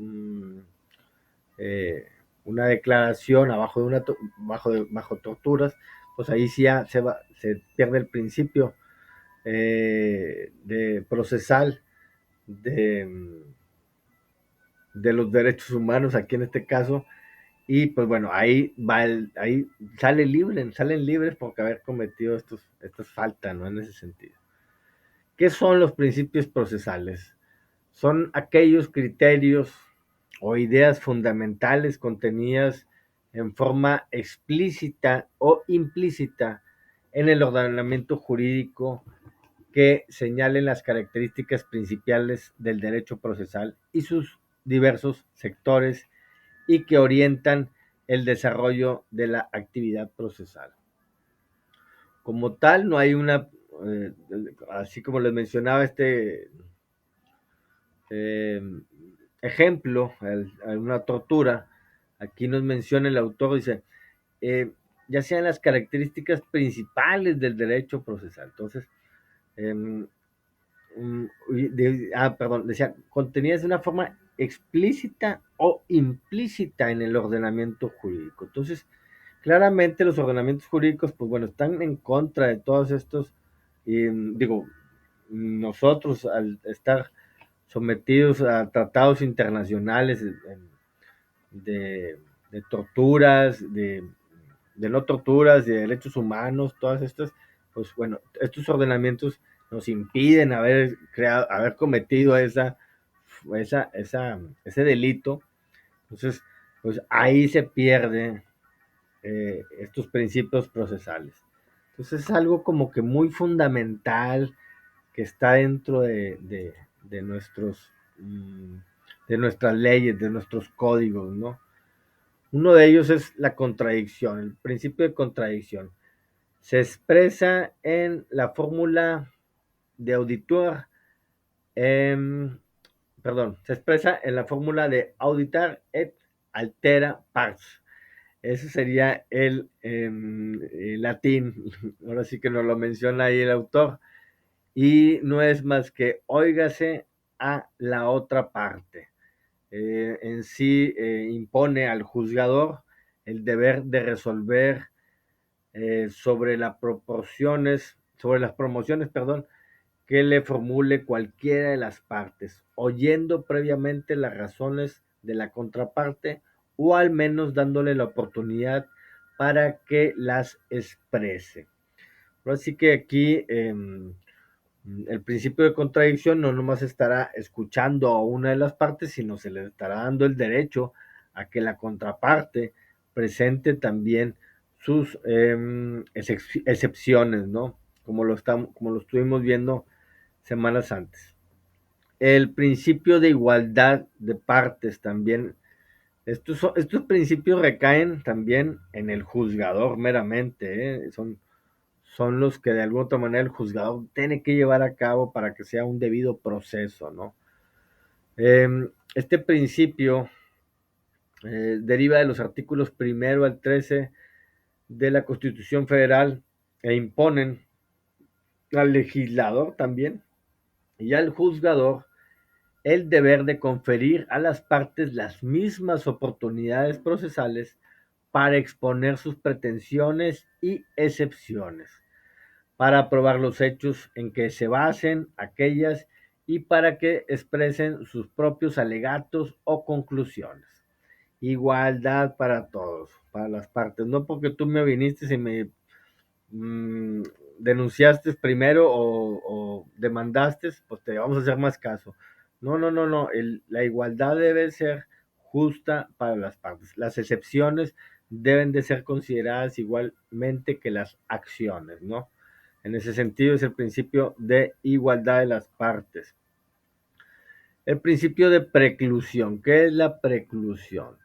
declaración abajo de bajo torturas, pues ahí sí ya se pierde el principio de procesal de, de los derechos humanos aquí en este caso. Y pues bueno, ahí salen libres por haber cometido estas faltas, ¿no? En ese sentido. ¿Qué son los principios procesales? Son aquellos criterios o ideas fundamentales contenidas en forma explícita o implícita en el ordenamiento jurídico que señalen las características principales del derecho procesal y sus diversos sectores y que orientan el desarrollo de la actividad procesal. Como tal, no hay así como les mencionaba eh, ejemplo, una tortura, aquí nos menciona el autor, dice, eh, ya sean las características principales del derecho procesal. Entonces, eh, perdón, decía, contenidas de una forma explícita o implícita en el ordenamiento jurídico. Entonces, claramente los ordenamientos jurídicos, pues bueno, están en contra de todos estos, digo, nosotros al estar sometidos a tratados internacionales de, de torturas, de no torturas, de derechos humanos, todas estas, pues bueno, estos ordenamientos nos impiden haber cometido ese delito. Entonces, pues ahí se pierde estos principios procesales. Entonces es algo como que muy fundamental que está dentro de nuestros de nuestras leyes, de nuestros códigos, ¿no? Uno de ellos es la contradicción, el principio de contradicción. Se expresa en la fórmula de auditor, se expresa en la fórmula de auditar et altera pars. Ese sería el latín, ahora sí que nos lo menciona ahí el autor, y no es más que óigase a la otra parte. En sí impone al juzgador el deber de resolver sobre las promociones, perdón, que le formule cualquiera de las partes, oyendo previamente las razones de la contraparte o al menos dándole la oportunidad para que las exprese. Así que aquí el principio de contradicción no nomás estará escuchando a una de las partes, sino se le estará dando el derecho a que la contraparte presente también sus excepciones, ¿no? Como lo estuvimos viendo semanas antes. El principio de igualdad de partes también. Estos principios recaen también en el juzgador meramente, ¿eh? Son los que de alguna otra manera el juzgador tiene que llevar a cabo para que sea un debido proceso, ¿no? Este principio deriva de los artículos 1 al 13 de la Constitución Federal e imponen al legislador también y al juzgador el deber de conferir a las partes las mismas oportunidades procesales para exponer sus pretensiones y excepciones, para probar los hechos en que se basen aquellas y para que expresen sus propios alegatos o conclusiones. Igualdad para todos, para las partes. No porque tú me viniste y me mmm, denunciaste primero o demandaste, pues te vamos a hacer más caso. No, no, no, no. La igualdad debe ser justa para las partes. Las excepciones deben de ser consideradas igualmente que las acciones, ¿no? En ese sentido es el principio de igualdad de las partes. El principio de preclusión. ¿Qué es la preclusión?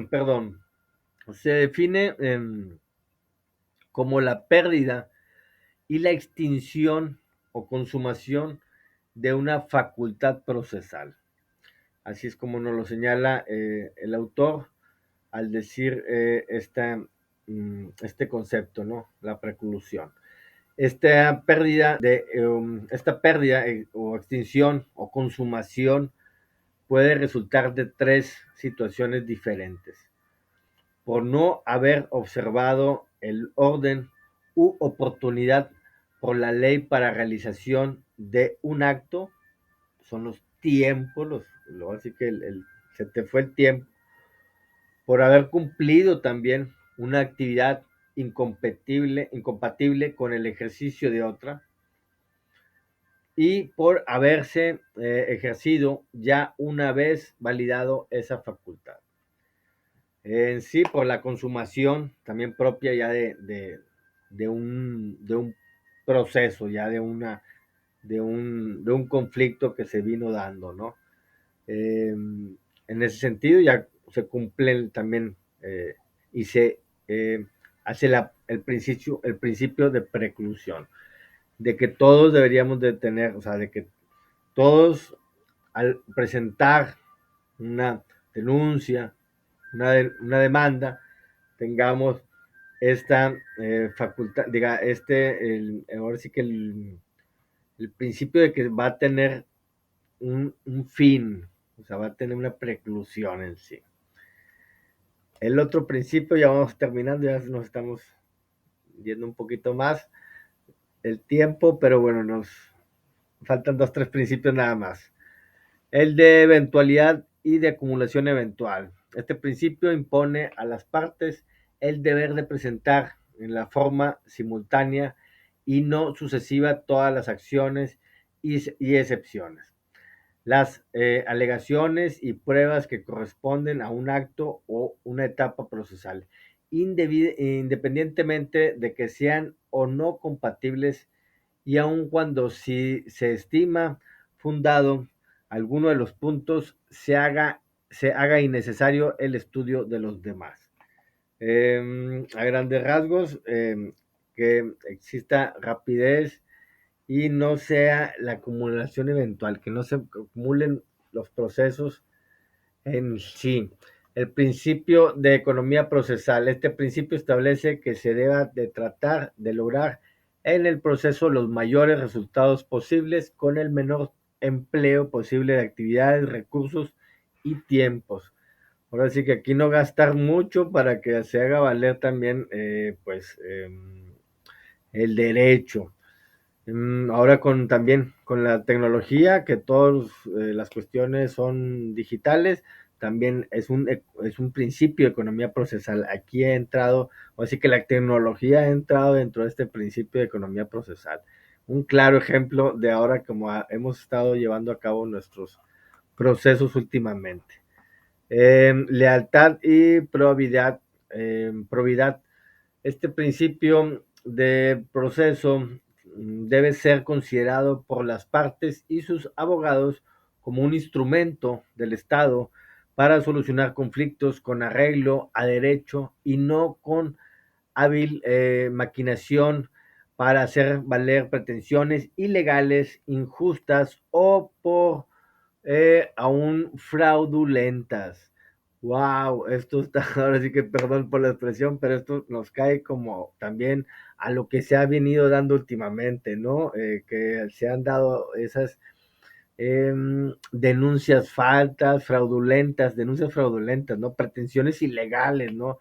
Perdón. Se define como la pérdida y la extinción o consumación de una facultad procesal. Así es como nos lo señala el autor al decir este concepto, ¿no? La preclusión. Esta pérdida o extinción o consumación puede resultar de tres situaciones diferentes. Por no haber observado el orden u oportunidad por la ley para realización de un acto, son los tiempos, así que se te fue el tiempo, por haber cumplido también una actividad incompatible con el ejercicio de otra, y por haberse ejercido ya una vez validado esa facultad. En sí, por la consumación también propia ya de un proceso, ya de un conflicto que se vino dando, ¿no? En ese sentido ya se cumple también y se hace el principio de preclusión, de que todos deberíamos de tener, o sea, de que todos al presentar una denuncia, una demanda, tengamos esta facultad, ahora sí que el principio de que va a tener un fin, o sea, va a tener una preclusión en sí. El otro principio, ya vamos terminando, ya nos estamos yendo un poquito más el tiempo, pero bueno, nos faltan 2, 3 principios nada más. El de eventualidad y de acumulación eventual. Este principio impone a las partes el deber de presentar en la forma simultánea y no sucesiva todas las acciones y excepciones. Las alegaciones y pruebas que corresponden a un acto o una etapa procesal, independientemente de que sean o no compatibles y aun cuando si se estima fundado alguno de los puntos, se haga innecesario el estudio de los demás. A grandes rasgos, que exista rapidez y no sea la acumulación eventual, que no se acumulen los procesos en sí. El principio de economía procesal. Este principio establece que se deba de tratar de lograr en el proceso los mayores resultados posibles con el menor empleo posible de actividades, recursos y tiempos. Ahora sí que aquí no gastar mucho para que se haga valer también el derecho. Ahora también con la tecnología, que todas las cuestiones son digitales, también es un principio de economía procesal. Aquí ha entrado, o así que la tecnología ha entrado dentro de este principio de economía procesal. Un claro ejemplo de ahora como hemos estado llevando a cabo nuestros procesos últimamente. Lealtad y probidad. Probidad. Este principio de proceso debe ser considerado por las partes y sus abogados como un instrumento del Estado para solucionar conflictos con arreglo a derecho y no con hábil maquinación para hacer valer pretensiones ilegales, injustas o por aún fraudulentas. Wow, esto está, ahora sí que perdón por la expresión, pero esto nos cae como también a lo que se ha venido dando últimamente, ¿no? Que se han dado esas denuncias fraudulentas, ¿no? Pretensiones ilegales, ¿no?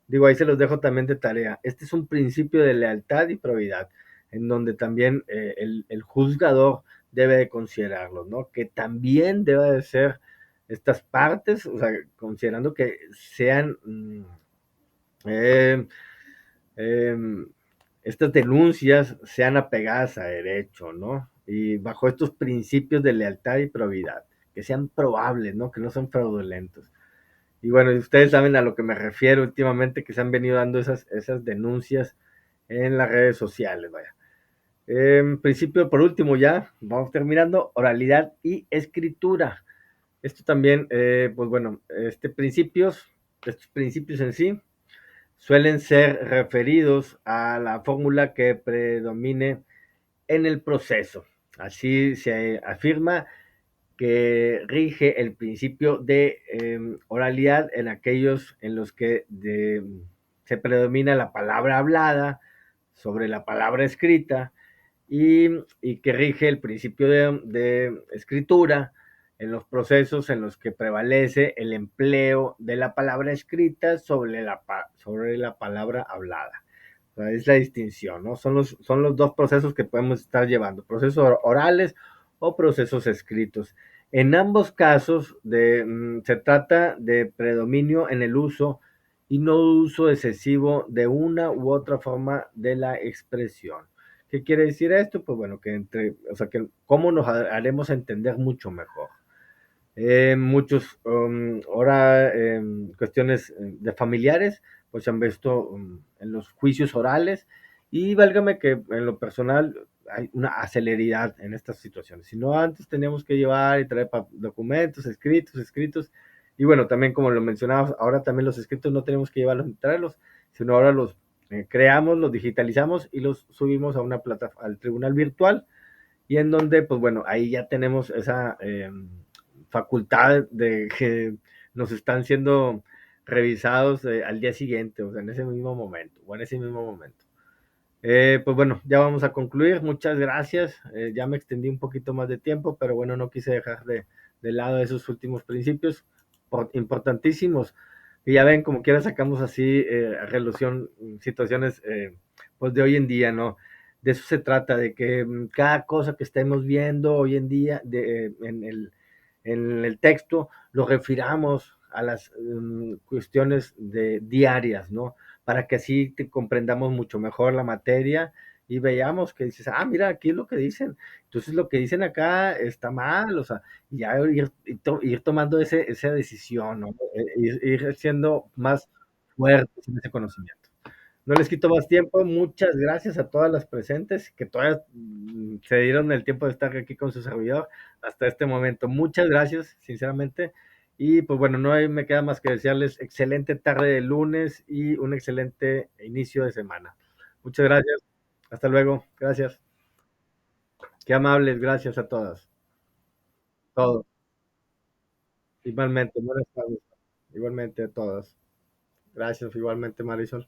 Digo, ahí se los dejo también de tarea. Este es un principio de lealtad y probidad, en donde también el juzgador debe de considerarlo, ¿no? Que también debe de ser estas partes, o sea, considerando que sean eh, eh, estas denuncias sean apegadas a derecho, ¿no? Y bajo estos principios de lealtad y probidad, que sean probables, ¿no? Que no son fraudulentos. Y bueno, ustedes saben a lo que me refiero últimamente, que se han venido dando esas denuncias en las redes sociales, vaya. Principio, por último, ya vamos terminando, oralidad y escritura. Esto también, pues bueno, estos principios en sí suelen ser referidos a la fórmula que predomine en el proceso. Así se afirma que rige el principio de oralidad en aquellos en los que se predomina la palabra hablada sobre la palabra escrita y que rige el principio de escritura en los procesos en los que prevalece el empleo de la palabra escrita sobre la palabra hablada. O sea, es la distinción, ¿no? Son los dos procesos que podemos estar llevando, procesos orales o procesos escritos. En ambos casos se trata de predominio en el uso y no uso excesivo de una u otra forma de la expresión. ¿Qué quiere decir esto? Pues bueno, o sea, que cómo nos haremos entender mucho mejor. Ahora cuestiones de familiares, pues se han visto en los juicios orales y válgame que en lo personal hay una aceleridad en estas situaciones. Si no, antes teníamos que llevar y traer documentos escritos, y bueno, también como lo mencionabas, ahora también los escritos no tenemos que llevarlos ni traerlos, sino ahora los creamos, los digitalizamos y los subimos a una plataforma, al tribunal virtual, y en donde, pues bueno, ahí ya tenemos esa facultad de que nos están siendo revisados al día siguiente, o sea, en ese mismo momento, o en ese mismo momento. Pues bueno, ya vamos a concluir. Muchas gracias. Ya me extendí un poquito más de tiempo, pero bueno, no quise dejar de lado esos últimos principios importantísimos. Y ya ven, como quiera sacamos así a relusión situaciones pues de hoy en día, ¿no? De eso se trata, de que cada cosa que estemos viendo hoy en día en el texto lo refiramos a las cuestiones diarias, ¿no? Para que así comprendamos mucho mejor la materia y veamos que dices, ah, mira, aquí es lo que dicen. Entonces lo que dicen acá está mal, o sea, y ya ir tomando esa decisión, ¿no? Ir siendo más fuertes en ese conocimiento. No les quito más tiempo. Muchas gracias a todas las presentes que todas se dieron el tiempo de estar aquí con su servidor hasta este momento. Muchas gracias, sinceramente. Y pues bueno, no me queda más que desearles excelente tarde de lunes y un excelente inicio de semana. Muchas gracias. Hasta luego. Gracias. Qué amables. Gracias a todas. Todo. Igualmente. Buenas tardes. Igualmente a todas. Gracias. Igualmente, Marisol.